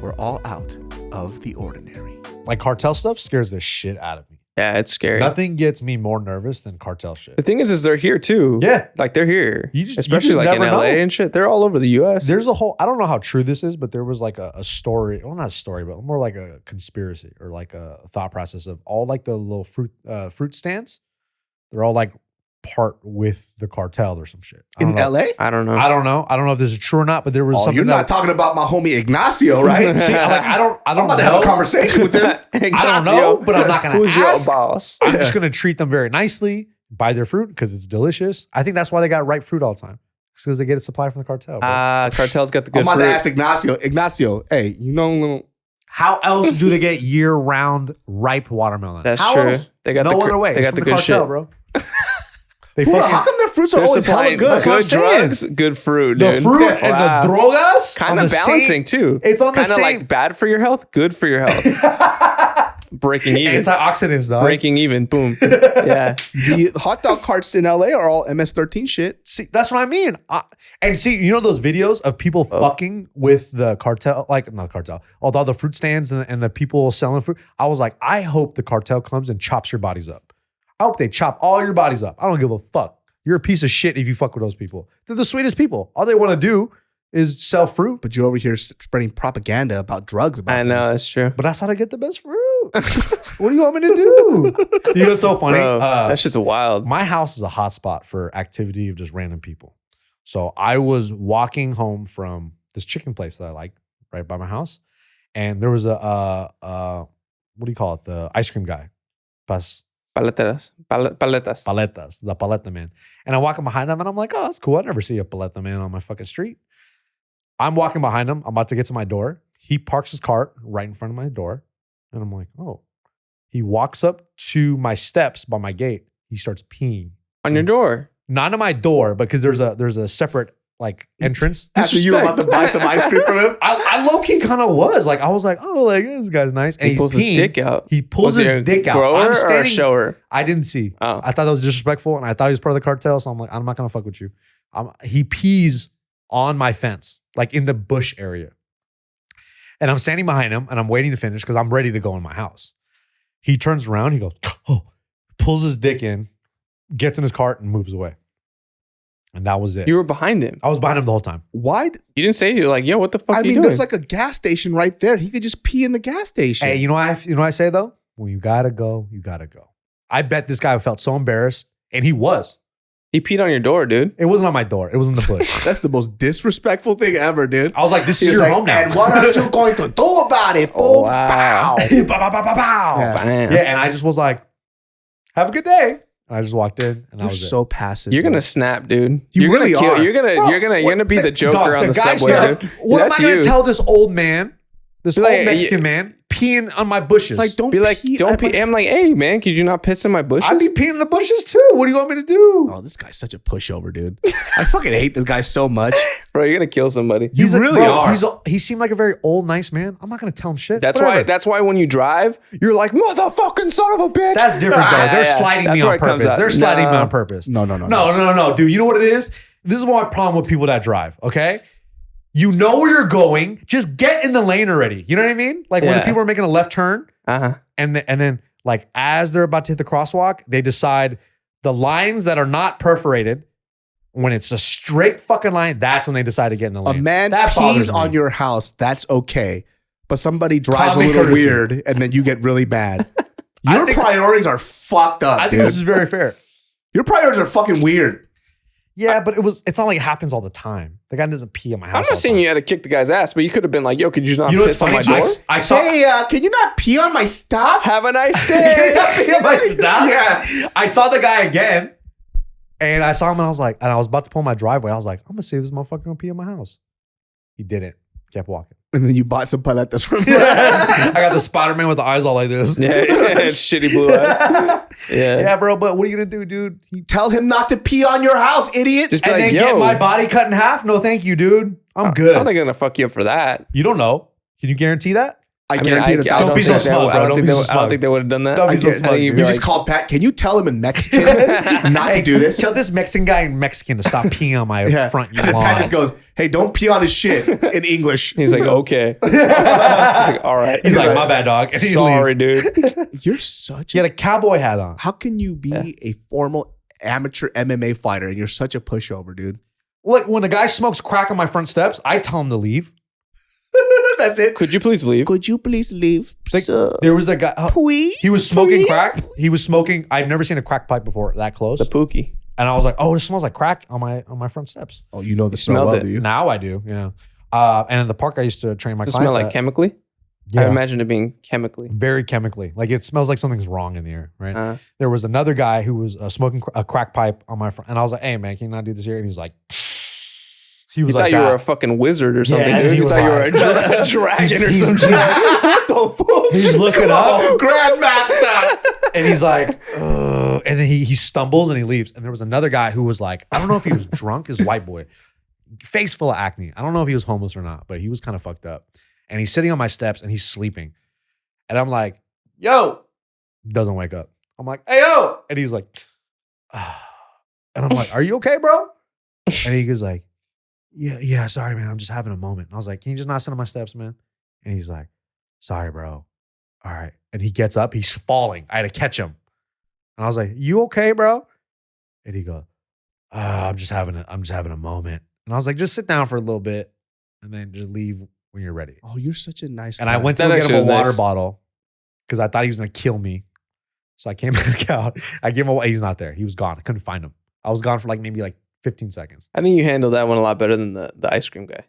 we're all out of the ordinary. Like cartel stuff scares the shit out of me. Yeah, it's scary. Nothing gets me more nervous than cartel shit. The thing is they're here too. Yeah. Like they're here. Especially just like in never LA know. and shit. They're all over the US. There's a whole, I don't know how true this is, but there was like a story, well, not a story, but more like a conspiracy or like a thought process of all like the little fruit stands. They're all like part with the cartel or some shit. In LA? I don't know. I don't know if this is true or not, but there was something. You're not talking about my homie Ignacio, right? See, I don't I'm about to have a conversation with him. I don't know, but I'm not going to Who's your ask. boss? I'm just going to treat them very nicely, buy their fruit because it's delicious. I think that's why they got ripe fruit all the time. Because they get a supply from the cartel. Bro. Cartel's got the good I'm about fruit. to ask Ignacio. Ignacio, hey, you know, How else do they get year-round ripe watermelon? That's How true. else? They got no the other way. They It's got from the good cartel, shit, bro. They Bro, fucking, how come their fruits are They're always hella supplying good? That's what I'm good saying. drugs, good fruit, the dude. fruit and Wow. the drogas Kind on of the balancing too. It's on the kind of same- like bad for your health, good for your health. Breaking even. Antioxidants, dog. Breaking even. Boom. Yeah. The hot dog carts in LA are all MS-13 shit. See, that's what I mean. And see, you know those videos of people fucking with the cartel, like not cartel, all the fruit stands and the people selling fruit. I was like, I hope the cartel comes and chops your bodies up. I hope they chop all your bodies up. I don't give a fuck. You're a piece of shit if you fuck with those people. They're the sweetest people. All they want to do is sell fruit. But you're over here spreading propaganda about drugs. I know, that's true. But that's how to get the best fruit. What do you want me to do? You know what's so funny? Bro, that shit's wild. My house is a hotspot for activity of just random people. So I was walking home from this chicken place that I like right by my house. And there was a what do you call it? The ice cream guy. Paletas. Paletas, the paleta man. And I'm walking behind him and I'm like, oh, that's cool. I never see a paleta man on my fucking street. I'm walking behind him. I'm about to get to my door. He parks his cart right in front of my door. And I'm like, oh. He walks up to my steps by my gate. He starts peeing. On your door? Not on my door, because there's a separate like entrance. After you were about to buy some ice cream from him? I low-key kind of was. Like, I was like, oh, like, this guy's nice. And He pulls his dick out. He pulls his dick out. Grower I'm or standing, a shower? I didn't see. Oh. I thought that was disrespectful, and I thought he was part of the cartel, so I'm like, I'm not going to fuck with you. He pees on my fence, like in the bush area. And I'm standing behind him, and I'm waiting to finish because I'm ready to go in my house. He turns around, he goes, oh, pulls his dick in, gets in his cart, and moves away. And that was it. You were behind him. I was behind him the whole time. Why? You didn't say, you're like, yo, what the fuck I are you mean, doing? there's like a gas station right there. He could just pee in the gas station. Hey, you know what I say though? When you gotta go, you gotta go. I bet this guy felt so embarrassed, and he was. He peed on your door, dude. It wasn't on my door. It was in the bush. That's the most disrespectful thing ever, dude. I was like, this is He's your like, home now. and what are you going to do about it, fool? Oh, wow. Bow. Pow, pow, pow, pow, pow. Yeah. Bam. Yeah, and I just was like, have a good day. And I just walked in, and I You're was so passive. You're gonna snap, dude. You really are. You're gonna be the Joker on the guy subway, said, dude. what That's am I gonna you. tell this old man, this Be old like, Mexican man, peeing on my bushes? It's like, don't Be like, pee. don't pee. I'm like, hey, man, could you not piss in my bushes? I'd be peeing in the bushes too. What do you want me to do? Oh, this guy's such a pushover, dude. I fucking hate this guy so much. Bro, you're gonna kill somebody. You really are. He seemed like a very old, nice man. I'm not gonna tell him shit. That's Whatever. why. That's why when you drive, you're like, motherfucking son of a bitch. That's different though. They're Yeah, sliding that's me where on it comes purpose. out. They're sliding me No. on purpose. No, Dude, you know what it is? This is my problem with people that drive, okay? You know where you're going. Just get in the lane already. You know what I mean? Like when the Yeah. people are making a left turn Uh-huh. and then like as they're about to hit the crosswalk, they decide the lines that are not perforated, when it's a straight fucking line, that's when they decide to get in the A lane. man That bothers pees me. on your house, that's okay. But somebody drives Common a little courtesy. weird and then you get really mad. I Your think- priorities are fucked up, I think dude. this is very fair. Your priorities are fucking weird. Yeah, but it's not like it happens all the time. The guy doesn't pee on my house. I'm all not the saying time. you had to kick the guy's ass, but you could have been like, yo, could you not You know what's piss on my funny? door? I saw Hey, can you not pee on my stuff? Have a nice Can day. you not pee on my stuff? Yeah. I saw the guy again, and I saw him, and I was like, and I was about to pull my driveway. I was like, I'm gonna see if this motherfucker gonna pee in my house. He didn't. Kept walking. And then you bought some paletas from I got the Spider-Man with the eyes all like this. Yeah, shitty blue eyes. Yeah. Yeah, bro. But what are you gonna do, dude? Tell him not to pee on your house, idiot. Just be And like, then yo, get my body cut in half? No, thank you, dude. I'm I good. don't think they're gonna fuck you up for that. You don't know. Can you guarantee that? I mean, guarantee it. Don't be so smug, bro. Don't be so I don't smug. think they would have done that. Don't be I so get- smug, you dude. just called Pat. Can you tell him in Mexican not to do this? Tell this Mexican guy in Mexican to stop peeing on my front lawn. Pat just goes, hey, don't pee on his shit in English. He's like, okay. He's like, all right. He's like, my bad, dog. And he sorry, leaves. dude. You're such He had a cowboy hat on. How can you be a formal amateur MMA fighter and you're such a pushover, dude? Look, when a guy smokes crack on my front steps, I tell him to leave. That's it. Could you please leave? Could you please leave? Like, sir? there was a guy. Please? He was smoking Please? crack. He was smoking. I've never seen a crack pipe before that close. The pookie. And I was like, oh, it smells like crack on my front steps. Oh, you know the smelled smell well, it. do you? Now I do. Yeah. And in the park I used to train my Does it clients. smell like at, chemically? yeah, I imagine it being chemically. very chemically. Like it smells like something's wrong in the air. Right. Uh, There was another guy who was smoking a crack pipe on my front, and I was like, hey man, can you not do this here? And he's like, he you was thought like, you were that. a fucking wizard or something, and dude. he You was thought you were a like- dragon or He's- something. What the fuck? He's looking up. Oh, Grandmaster. And he's like, ugh. And then he stumbles and he leaves. And there was another guy who was like, I don't know if he was drunk, his white boy, face full of acne. I don't know if he was homeless or not, but he was kind of fucked up. And he's sitting on my steps and he's sleeping. And I'm like, yo, doesn't wake up. I'm like, hey, yo. And he's like, ah. And I'm like, are you okay, bro? And he goes like, yeah, sorry, man. I'm just having a moment. And I was like, can you just not sit on my steps, man? And he's like, sorry, bro. All right. And he gets up. He's falling. I had to catch him. And I was like, you okay, bro? And he goes, I'm just having a moment. And I was like, just sit down for a little bit and then just leave when you're ready. Oh, you're such a nice And guy. I went to That go get actually him a was water nice. bottle because I thought he was going to kill me. So I came back out. I gave him he's not there. He was gone. I couldn't find him. I was gone for like maybe like 15 seconds. I think you handled that one a lot better than the ice cream guy.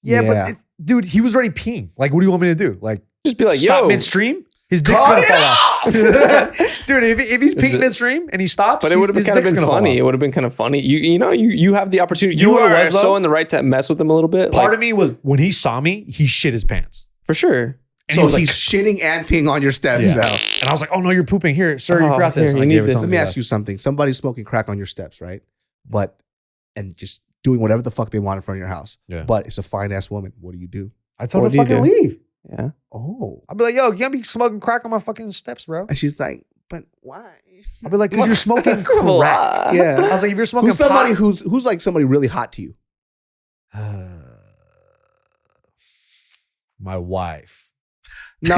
Yeah, Yeah. but dude, he was already peeing. Like, what do you want me to do? Like, Just be like, stop yo. midstream? His dick's Cut gonna it fall off. Dude, if he's peeing been- midstream and he stops, But it would have been his kind of dick's been gonna fall funny. off. It would have been kind of funny. You have the opportunity. You know You what it are was, though? so in the right to mess with him a little bit. Part like, of me was when he saw me, he shit his pants. for sure. And So he was he's like, shitting and peeing on your steps Yeah. now. And I was like, oh no, you're pooping. Here, sir, you Oh, forgot this. here, And you I gave need it to this. him. Let me ask you something. Somebody's smoking crack on your steps, right? And just doing whatever the fuck they want in front of your house. Yeah. But it's a fine ass woman. What do you do? I told What her to do you fucking do? leave. Yeah. Oh. I'll be like, yo, you can't be smoking crack on my fucking steps, bro. And she's like, but why? I'll be like, because you're smoking crack. I Yeah. was like, if you're smoking Who's somebody pot, who's like somebody really hot to you? my wife. No.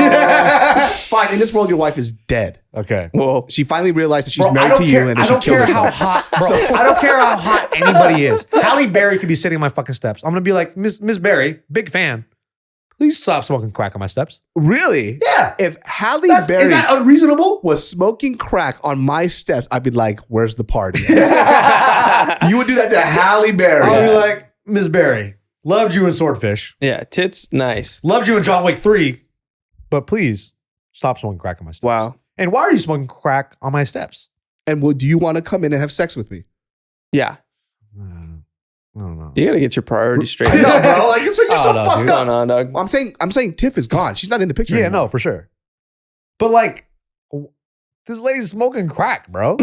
Fine. In this world, your wife is dead. Okay. Well, She finally realized that she's Bro, I married don't to you care- and I then she don't killed care how herself. hot, bro. I don't care how hot anybody is. Halle Berry could be sitting on my fucking steps. I'm gonna be like, Miss Berry, big fan. Please stop smoking crack on my steps. Really? Yeah. If Halle Is Berry that unreasonable? was smoking crack on my steps, I'd be like, where's the party? You would do that to Halle Berry. I'll be like, Miss Berry, loved you in Swordfish. yeah, tits, nice. Loved you in John Wick 3. But please stop smoking crack on my steps. Wow. And why are you smoking crack on my steps? And do you want to come in and have sex with me? Yeah. I don't know. You got to get your priorities straight. I know, bro. Like, you're so fucked up. No, dog. I'm saying Tiff is gone. She's not in the picture Yeah, anymore. no, for sure. But like, this lady's smoking crack, bro.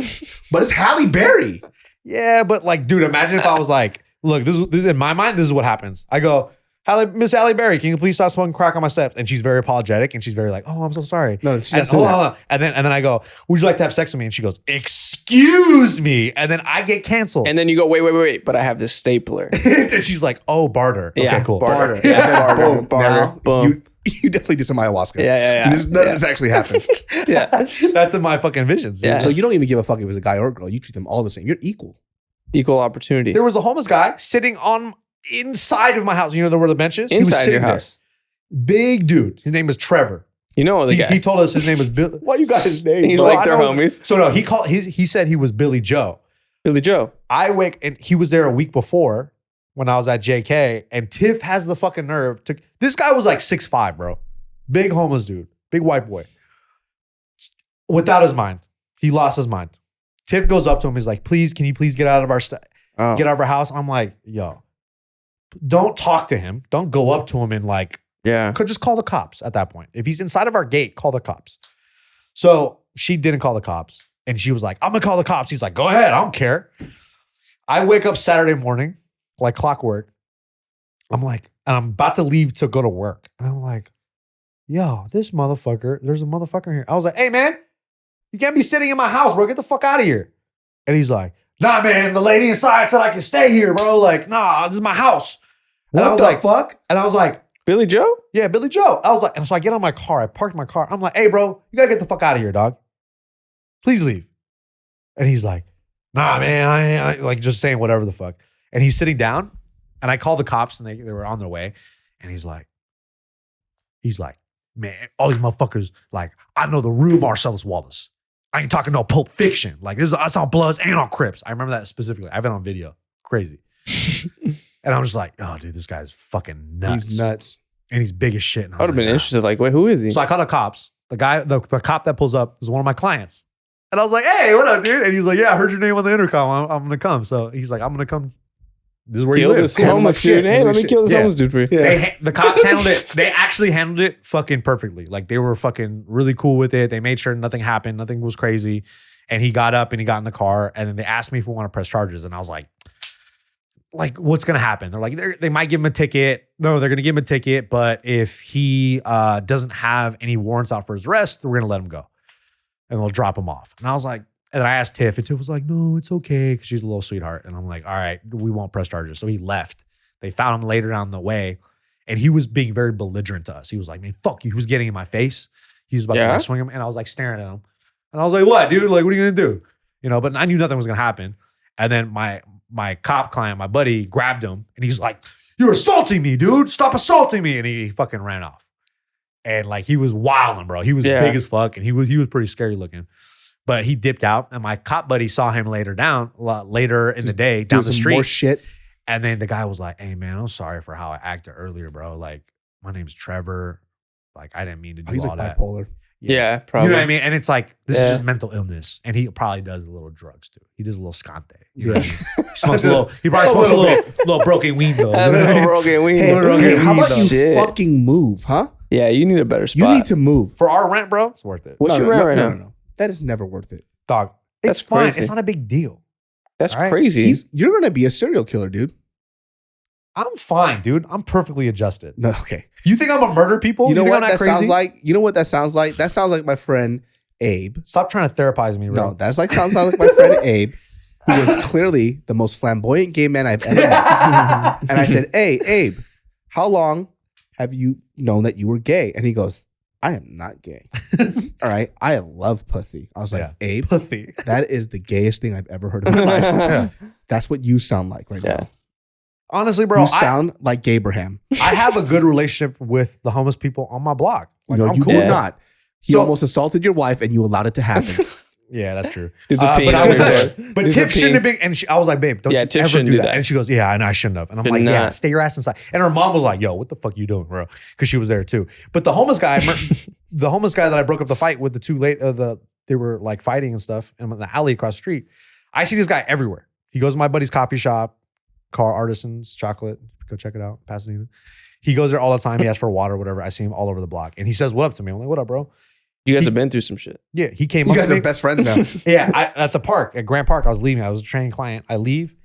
But it's Halle Berry. Yeah, but like, dude, imagine if I was like, look, this is in my mind, this is what happens. I go, Miss Halle Berry, can you please stop smoking crack on my steps? And she's very apologetic and she's very like, oh, I'm so sorry. No, she's and, not saying hold on. And then I go, would you like to have sex with me? And she goes, excuse me. And then I get canceled. And then you go, wait, but I have this stapler. And she's like, oh, barter. Okay, Yeah, cool. barter. Yeah, Boom, barter. Now, boom. You definitely did some ayahuasca. Yeah. None of this actually happened. Yeah. That's in my fucking visions. Yeah. So you don't even give a fuck if it's a guy or a girl. You treat them all the same. You're equal. Equal opportunity. There was a homeless guy sitting on inside of my house. You know where the bench is? He was Inside sitting your house. there. Big dude. His name was Trevor. You know the guy. He told us his name was Bill. Why you got his name? He's bro? like their I know- homies. So no, he said he was Billy Joe. Billy Joe. And he was there a week before when I was at JK, and Tiff has the fucking nerve to. This guy was like 6'5", bro. Big homeless dude. Big white boy. Without his mind. He lost his mind. Tiff goes up to him. He's like, please, can you please get out of our get out of our house? And I'm like, yo, don't talk to him. Don't go up to him and like, could just call the cops at that point. If he's inside of our gate, call the cops. So she didn't call the cops. And she was like, I'm gonna call the cops. He's like, go ahead, I don't care. I wake up Saturday morning, like clockwork. I'm like, and I'm about to leave to go to work. And I'm like, yo, there's a motherfucker here. I was like, hey man, you can't be sitting in my house, bro. Get the fuck out of here. And he's like, nah, man, the lady inside said I can stay here, bro. Like, nah, this is my house. And I was like, fuck? And I was like, Billy Joe? yeah, Billy Joe. I was like, and so I get on my car. I parked my car. I'm like, hey, bro, you gotta get the fuck out of here, dog. Please leave. And he's like, nah, man, I like just saying whatever the fuck. And he's sitting down, and I called the cops, and they were on their way. And he's like, man, all these motherfuckers, like, I know the real Marcellus Wallace. I ain't talking no Pulp Fiction. Like, that's on Bloods and on Crips. I remember that specifically. I have it on video. Crazy. And I'm just like, oh, dude, this guy's fucking nuts. He's nuts. And he's big as shit. And I would have been interested. Like, wait, who is he? So I called the cops. The guy, the cop that pulls up is one of my clients. And I was like, hey, what up, dude? And he's like, yeah, I heard your name on the intercom. I'm going to come. So he's like, I'm going to come. This is where you Kill live. this homeless dude. Hey, let me kill this homeless dude for you. Yeah. The cops handled it. They actually handled it fucking perfectly. Like, they were fucking really cool with it. They made sure nothing happened. Nothing was crazy. And he got up and he got in the car. And then they asked me if we want to press charges. And I was like, what's going to happen? They're like, they might give him a ticket. No, they're going to give him a ticket. But if he doesn't have any warrants out for his arrest, we're going to let him go. And they'll drop him off. And I was like, and I asked Tiff, and Tiff was like, no, it's okay. Because she's a little sweetheart. And I'm like, all right, we won't press charges. So he left. They found him later down the way. And he was being very belligerent to us. He was like, man, fuck you. He was getting in my face. He was about to like, swing him. And I was like staring at him. And I was like, what, dude? Like, what are you going to do? You know, but I knew nothing was going to happen. And then my cop client, my buddy, grabbed him. And he's like, you're assaulting me, dude. Stop assaulting me. And he fucking ran off. And like, he was wilding, bro. He was big as fuck. And he was pretty scary looking. But he dipped out, and my cop buddy saw him later in the day down the street. More shit. And then the guy was like, hey, man, I'm sorry for how I acted earlier, bro. Like, my name's Trevor. Like, I didn't mean to do He's all like that. bipolar. Yeah, probably. You know what I mean? And it's like, this is just mental illness. And he probably does a little drugs, too. He does a little scante. You know what I mean? He smokes he probably smokes a little broken weed, though. A little broken weed. Hey, how about you Shit. fucking move, huh? Yeah, you need a better spot. You need to move. For our rent, bro, it's worth it. What's your rent right now? No. That is never worth it. Dog, That's it's fine. crazy. It's not a big deal. That's All right? crazy. You're going to be a serial killer, dude. I'm fine, dude. I'm perfectly adjusted. No, okay. You think I'm gonna murder people? You know think what I'm that sounds like? You know what that sounds like? That sounds like my friend Abe. Stop trying to therapize me, bro. No, sounds like my friend Abe, who was clearly the most flamboyant gay man I've ever met. And I said, hey, Abe, how long have you known that you were gay? And he goes, I am not gay. All right. I love pussy. I was like, Abe, pussy. that is the gayest thing I've ever heard in my life. Yeah. That's what you sound like right now. Honestly, bro, You sound like Gabraham. I have a good relationship with the homeless people on my block. Like, No, I'm you cool. did not. He So- almost assaulted your wife and you allowed it to happen. Yeah, that's true. Dude's a peen but I was over there. there. But Dude's Tiff a shouldn't have peen. been. And I was like, babe, don't Yeah, you Tiff ever shouldn't do do that. that. And she goes, yeah, I know I shouldn't have. And I'm Should like, yeah, not. stay your ass inside. And her mom was like, yo, what the fuck you doing, bro? Because she was there too. But the homeless guy, that I broke up the fight with, the they were like fighting and stuff in the alley across the street. I see this guy everywhere. He goes to my buddy's coffee shop, Car Artisans Chocolate. Go check it out, Pasadena. He goes there all the time. He asks for water or whatever. I see him all over the block. And he says, what up to me? I'm like, what up, bro? You guys have been through some shit. Yeah, he came You up to guys me. are best friends now. Yeah, at the park, at Grant Park, I was leaving. I was a training client. I leave.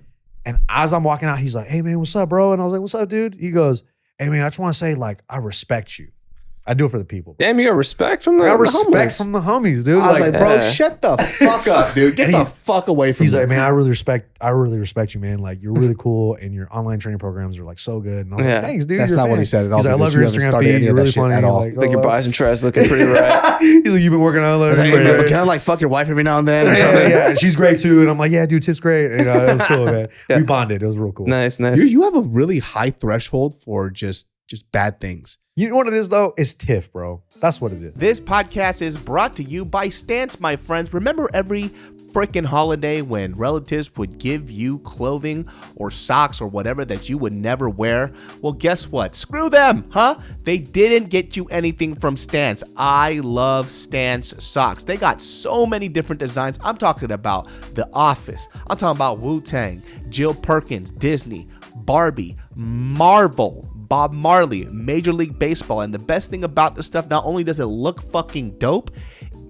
And as I'm walking out, he's like, hey, man, what's up, bro? And I was like, what's up, dude? He goes, hey, man, I just want to say, like, I respect you. I do it for the people. Damn, you got respect from the I got respect homies. from the homies, dude. I was like, bro, yeah. shut the fuck up, dude. Get the fuck away from me. He's like, man, I really respect you, man. Like, you're really cool, and your online training programs are like so good. And I was like, thanks, dude. That's you're not a what fan. he said at all. He's like, I love your Instagram feed. You're really funny at all. Like, It's like your bias and tries looking pretty right. He's like, you've been working on it. Hey, man, but can I like fuck your wife every now and then or something? Yeah, and she's great too. And I'm like, yeah, dude, Tip's great. And, it was cool, man. We bonded. It was real cool. Nice. You have a really high threshold for just bad things. You know what it is, though? It's Tiff, bro. That's what it is. This podcast is brought to you by Stance, my friends. Remember every freaking holiday when relatives would give you clothing or socks or whatever that you would never wear? Well, guess what? Screw them, huh? They didn't get you anything from Stance. I love Stance socks. They got so many different designs. I'm talking about The Office. I'm talking about Wu-Tang, Jill Perkins, Disney, Barbie, Marvel, Bob Marley, Major League Baseball. And the best thing about this stuff, not only does it look fucking dope,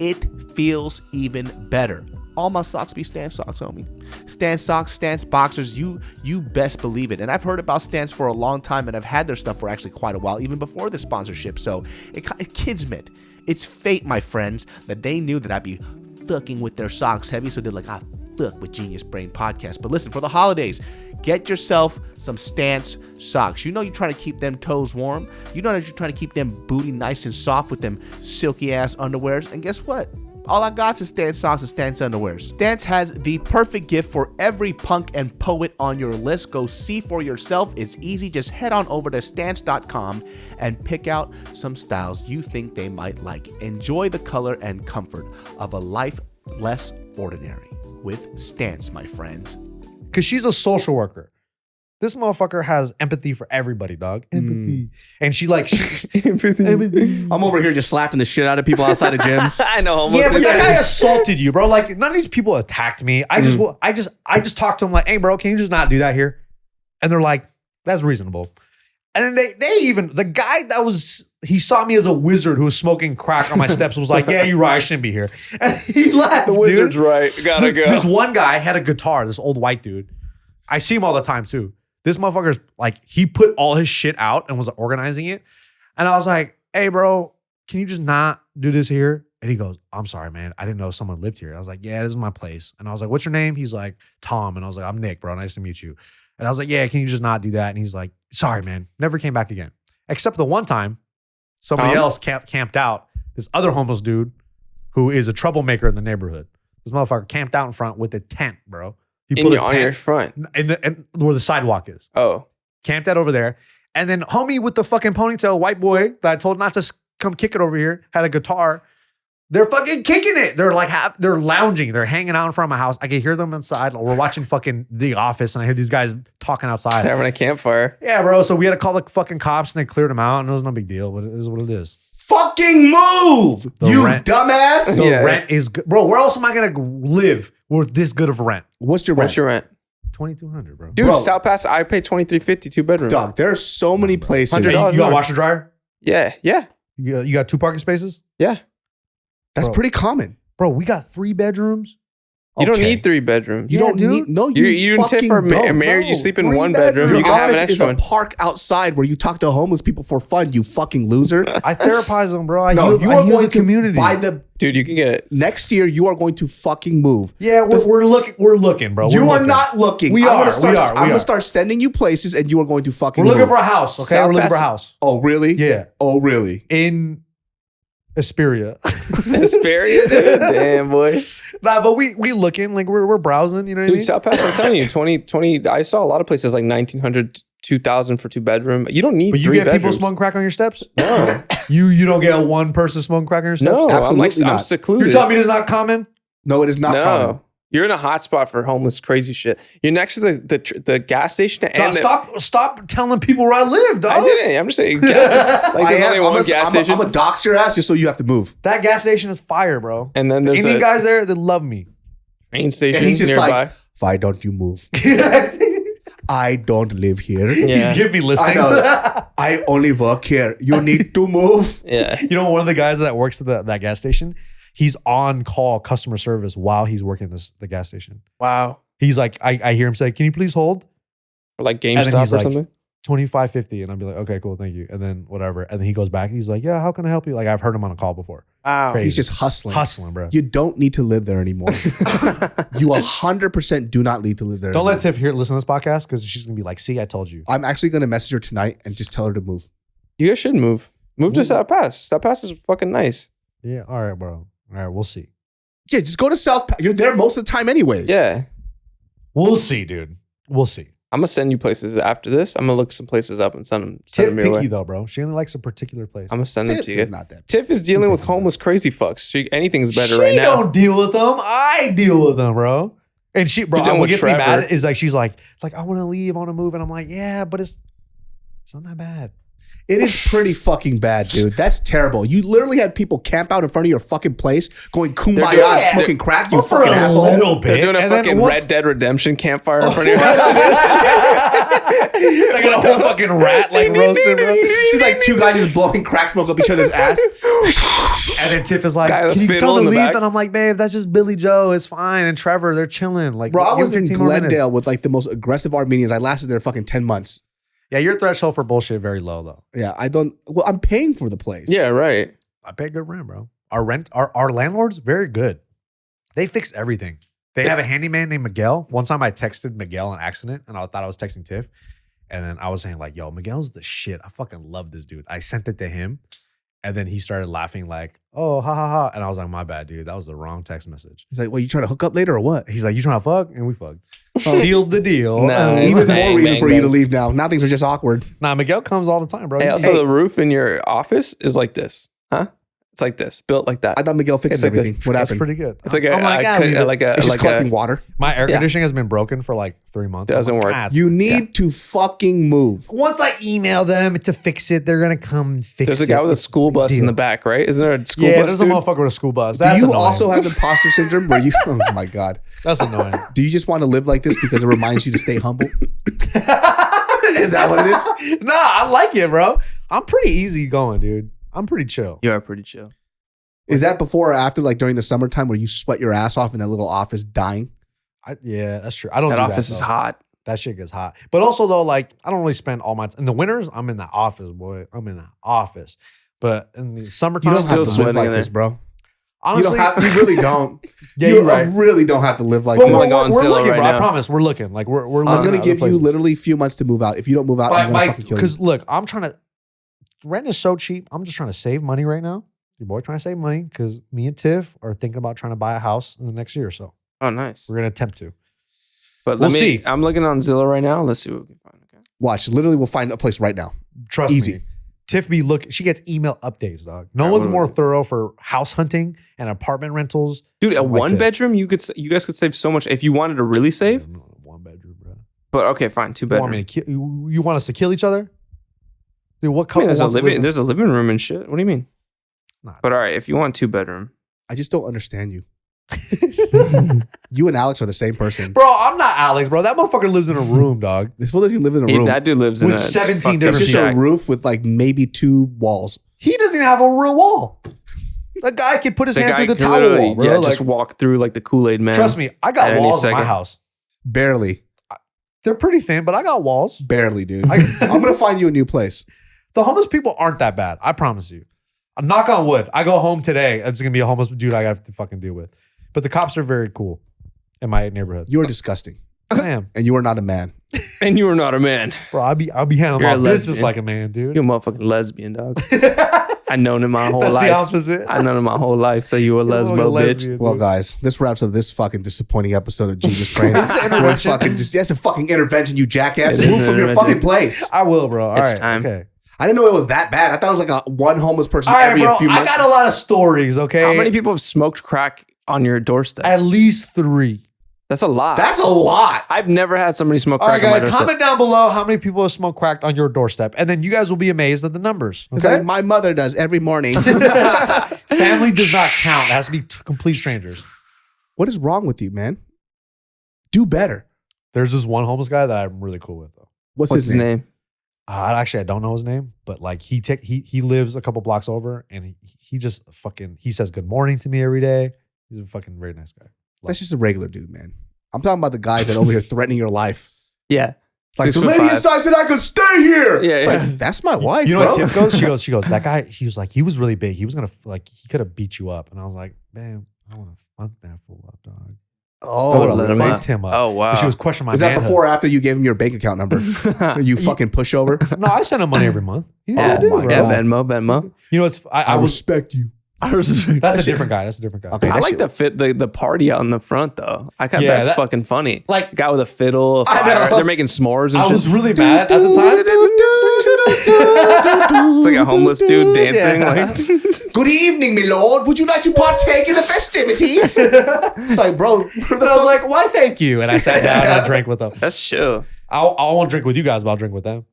it feels even better. All my socks be Stance socks, homie. Stance socks, Stance boxers, you best believe it. And I've heard about Stance for a long time, and I've had their stuff for actually quite a while, even before the sponsorship. So it kismet. It's fate, my friends, that they knew that I'd be fucking with their socks heavy. So they're like, fuck with Genius Brain Podcast. But listen, for the holidays, get yourself some Stance socks. You know you're trying to keep them toes warm. You know that you're trying to keep them booty nice and soft with them silky ass underwears. And guess what? All I got is Stance socks and Stance underwears. Stance has the perfect gift for every punk and poet on your list. Go see for yourself. It's easy. Just head on over to stance.com and pick out some styles you think they might like. Enjoy the color and comfort of a life less ordinary with Stance, my friends. Because she's a social worker. This motherfucker has empathy for everybody, dog. Empathy. And she like... empathy. I'm over here just slapping the shit out of people outside of gyms. I know. Yeah, but that guy assaulted you, bro. Like, none of these people attacked me. I just talked to him like, hey, bro, can you just not do that here? And they're like, that's reasonable. And then they even... The guy that was... He saw me as a wizard who was smoking crack on my steps and was like, yeah, you're right. I shouldn't be here. And he laughed, The wizard's dude. right. Gotta go. This one guy had a guitar, this old white dude. I see him all the time, too. This motherfucker's like, he put all his shit out and was organizing it. And I was like, hey, bro, can you just not do this here? And he goes, I'm sorry, man. I didn't know someone lived here. I was like, yeah, this is my place. And I was like, what's your name? He's like, Tom. And I was like, I'm Nick, bro. Nice to meet you. And I was like, yeah, can you just not do that? And he's like, sorry, man. Never came back again. Except the one time somebody else camped out. This other homeless dude who is a troublemaker in the neighborhood. This motherfucker camped out in front with a tent, bro. He put on your front. And where the sidewalk is. Oh. Camped out over there. And then homie with the fucking ponytail, white boy that I told not to come kick it over here, had a guitar. They're fucking kicking it. They're like, they're lounging. They're hanging out in front of my house. I can hear them inside. We're watching fucking The Office and I hear these guys talking outside. Having a campfire. Yeah, bro. So we had to call the fucking cops and they cleared them out and it was no big deal, but it is what it is. Fucking move, you dumbass. The rent is good. Bro, where else am I going to live with this good of rent? What's your rent? $2,200, bro. Dude, Bro. South Pass, I pay $2,350 2-bedroom. Dog, there are so many places. $100. You got a washer dryer? Yeah. You got 2 parking spaces? Yeah. That's Bro. pretty common. Bro, we got 3 bedrooms. You don't Okay. need 3 bedrooms. You Yeah, don't dude. need no. You fucking tip for don't. married. You bro. sleep in 3 one bedroom. bedrooms. You Your can have an office is extra a one. park outside where you talk to homeless people for fun. You fucking loser. I therapize them, bro. I No, heal, you I are heal going the to community. by the Dude, you can get it. next year. You are going to fucking move. Yeah, we're looking. We're looking, bro. You We're are looking. not looking. We I'm are. gonna start, We are. I'm We gonna are. start sending you places, and you are going to fucking. We're looking move. for a house. Okay, South we're looking for a Pass- house Oh really? Yeah. Oh really? in Hesperia. Hesperia, dude. Damn, boy. Nah, but we looking like we're browsing. You know what I Dude, mean? South Pass, I'm telling you, 20. I saw a lot of places like 1,900, 2,000 for 2-bedroom. You don't need But you 3 get people bedrooms. smoking crack on your steps? No. You don't get one person smoking crack on your steps? No, Absolutely I'm not. secluded. You're telling me this is not common? No, it is not No. common. You're in a hot spot for homeless crazy shit. You're next to the gas station. And stop telling people where I live, dog. I didn't. I'm just saying. There's only one gas station. I'm a dox your ass just so you have to move. That gas station is fire, bro. And then there's Indian guys there that love me. Train station and he's just nearby. like, why don't you move? I don't live here. Yeah. He's giving me listings. I only work here. You need to move. Yeah. You know, one of the guys that works at that gas station, he's on call customer service while he's working the gas station. Wow. He's like, I hear him say, "Can you please hold?" Or like GameStop or something. $25.50, and I'll be like, okay, cool, thank you. And then whatever. And then he goes back. He's like, yeah, how can I help you? Like, I've heard him on a call before. Wow. Crazy. He's just hustling, bro. You don't need to live there anymore. You 100% do not need to live there. Don't let Tiff listen to this podcast because she's gonna be like, see, I told you. I'm actually gonna message her tonight and just tell her to move. You guys should move. Move to South Pass. South Pass is fucking nice. Yeah. All right, bro. All right, we'll see. Yeah, just go to South Pass. You're there most of the time, anyways. Yeah. We'll see, dude. We'll see. I'm gonna send you places after this. I'm gonna look some places up and send them Tiff your way. picky though, bro. She only likes a particular place. I'm gonna send them to you. Not that. Tiff is dealing with homeless crazy fucks. Anything's better right She now. don't deal with them. I deal with them, bro. And she, bro, what gets me mad is like she's like I want to leave, I want to move, and I'm like, yeah, but it's not that bad. It is pretty fucking bad, dude. That's terrible. You literally had people camp out in front of your fucking place going kumbaya, smoking crack. You fucking asshole. Little bit. They're doing a fucking Red Dead Redemption campfire in front of your house. They got a whole fucking rat like roasted, bro. You see like two guys just blowing crack smoke up each other's ass. And then Tiff is like, can you tell me to leave? And I'm like, babe, that's just Billy Joe. It's fine. And Trevor, they're chilling. Like, bro, I was in Glendale with like the most aggressive Armenians. I lasted there fucking 10 months. Yeah, your threshold for bullshit very low though. Yeah, I'm paying for the place. Yeah, right. I pay good rent, bro. Our landlords, very good. They fix everything. They have a handyman named Miguel. One time I texted Miguel on accident and I thought I was texting Tiff. And then I was saying like, yo, Miguel's the shit. I fucking love this dude. I sent it to him. And then he started laughing like, oh, ha, ha, ha. And I was like, my bad, dude. That was the wrong text message. He's like, well, you trying to hook up later or what? He's like, you trying to fuck? And we fucked. Sealed the deal. Even more reason for you to leave now. Now things are just awkward. Nah, Miguel comes all the time, bro. Hey, also the roof in your office is like this. Huh? It's like this, built like that. I thought Miguel fixed everything. What happened? That's pretty good. It's like it's just collecting water. My air conditioning has been broken for like 3 months. Doesn't work. You need to fucking move. Once I email them to fix it, they're gonna come fix it. There's a guy with a school bus in the back, right? Isn't there a school bus? Yeah, there's a motherfucker with a school bus. Do you also have imposter syndrome where you, oh my God. That's annoying. Do you just want to live like this because it reminds you to stay humble? Is that what it is? Nah, I like it, bro. I'm pretty easy going, dude. I'm pretty chill. You are pretty chill. Is that before or after, like during the summertime where you sweat your ass off in that little office dying? Yeah, that's true. I don't. That do office that, is hot. That shit gets hot. But also though, like I don't really spend all my in the winters. I'm in the office, boy. I'm in the office. But in the summertime, you don't have to live like this, bro. Honestly, you really don't. Yeah, you right. really don't have to live like this. this. We're looking, bro. I promise, we're looking. Like we're looking. I'm gonna give you literally a few months to move out. If you don't move out, I'm gonna fucking kill you. Because look, I'm trying to. Rent is so cheap. I'm just trying to save money right now. Your boy trying to save money because me and Tiff are thinking about trying to buy a house in the next year or so. Oh, nice. We're gonna attempt to. But we'll see. I'm looking on Zillow right now. Let's see what we can find. Okay. Watch. Literally, we'll find a place right now. Trust me. Tiff be looking. She gets email updates, dog. No one's more thorough for house hunting and apartment rentals. Dude, a one bedroom, you guys could save so much if you wanted to really save. One bedroom, bro. But okay, fine, 2 bedroom. You want us to kill each other? Dude, what couple? There's a living room and shit. What do you mean? But all right, if you want 2 bedroom, I just don't understand you. You and Alex are the same person. Bro, I'm not Alex, bro. That motherfucker lives in a room, dog. This fool doesn't live in a room. That dude lives with 17 different. It's just a roof with like maybe 2 walls. He doesn't even have a real wall. The guy could put his hand through the towel wall, bro. Yeah, just walk through like the Kool-Aid man. Trust me, I got walls in my house. Barely. They're pretty thin, but I got walls. Barely, dude. I'm gonna find you a new place. The homeless people aren't that bad. I promise you. Knock on wood. I go home today. It's gonna be a homeless dude I have to fucking deal with. But the cops are very cool in my neighborhood. You are disgusting. I am. And you are not a man. And you are not a man. Bro, I'll be handling my business like a man, dude. You're a motherfucking lesbian, dog. I known him my whole life. That's the opposite. I known him my whole life. So you a lesbo, bitch. Well, guys, this wraps up this fucking disappointing episode of Genius Brain. That's a fucking intervention, you jackass. Move from your fucking place. I will, bro. All right. Time. Okay. I didn't know it was that bad. I thought it was like one homeless person every few months. I got a lot of stories, okay? How many people have smoked crack on your doorstep? At least 3. That's a lot. That's a lot. I've never had somebody smoke All right, crack on my guys, doorstep. comment down below how many people have smoked crack on your doorstep, and then you guys will be amazed at the numbers. It's Okay, like my mother does every morning. family does not count. It has to be complete strangers. What is wrong with you, man? Do better. There's this one homeless guy that I'm really cool with, though. What's his name? Actually, I don't know his name, but like he lives a couple blocks over, and he just fucking he says good morning to me every day. He's a fucking very nice guy. That's just a regular dude, man. I'm talking about the guys that over here threatening your life. Yeah. Like the lady inside said I could stay here. Yeah, It's yeah. like, that's my wife. You know bro. what Tiff goes? She goes, that guy, he was like, he was really big. He was gonna like he could have beat you up. And I was like, man, I want to fuck that fool up, dog. I would Oh, have him fucked up. him up. Oh, wow. But she was questioning my is that manhood. before or after you gave him your bank account number? You fucking pushover. No, I send him money every month. He's Oh a dude, my bro. Yeah, God. Venmo. You know, it's I was respect you. that's a different guy. That's a different guy. Okay. I that like shit- the party out in the front though. I kind of Yeah, that's that- fucking funny. Like- guy with a fiddle, a I fire. know. They're making s'mores and I shit. was really mad at the time. It's like a homeless dude dancing. Yeah. Like, Good evening, my lord. Would you like to partake in the festivities? It's like, bro. And I was like, why thank you? And I sat down and I drank with them. that's chill. I won't drink with you guys, but I'll drink with them.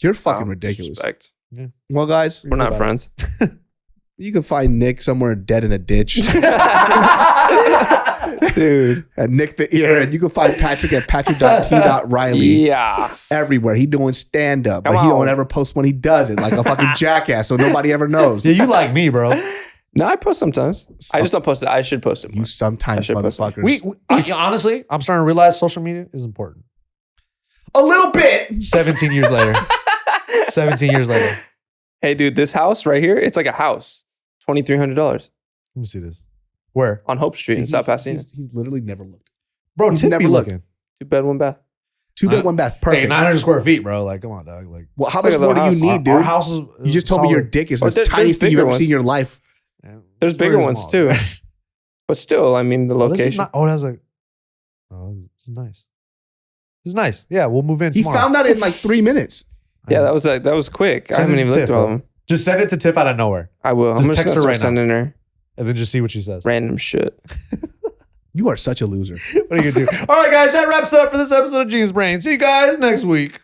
You're fucking Oh, ridiculous. disrespect. Well, guys, We're not friends. you can find Nick somewhere dead in a ditch. Dude. At Nick the Ear. And you can find Patrick at patrick.t.riley. Yeah. Everywhere. He doing stand-up. But Come he don't on. ever post when he does it. Like a fucking jackass. So nobody ever knows. Yeah, you like me, bro. No, I post sometimes. I just don't post it. I should post it more. You sometimes I should post it. motherfuckers. Honestly, I'm starting to realize social media is important. A little bit. 17 years later. 17 years later. Hey, dude, this house right here, it's like a house. $2,300 Let me see this. Where? on Hope Street in South Pasadena. He's literally never looked. Bro, He's Tiff never be looked. looking. 2 bed, 1 bath. 2 bed, 1 bath. Perfect. Hey, 900 square feet, bro. Like, come on, dog. Like, Well, how It's much like a more do little you house. need, dude? our house is You just told me your solid. dick is Oh, the there's tiniest thing you've bigger ever seen in ones. your life. There's bigger very ones small, too. bro. But still, I mean, the Oh, this is location. not, oh, that's like, oh, this is nice. This is nice. Yeah, we'll move in He tomorrow. found that in like 3 minutes. Yeah, that was quick. I Send haven't it even to looked Tiff, through all bro. of them. Just send it to Tiff out of nowhere I will. Just I'm text just her gonna right start sending her and then just see what she says. random shit. You are such a loser. What are you going to do? All right, guys, that wraps it up for this episode of Genius Brain. See you guys next week.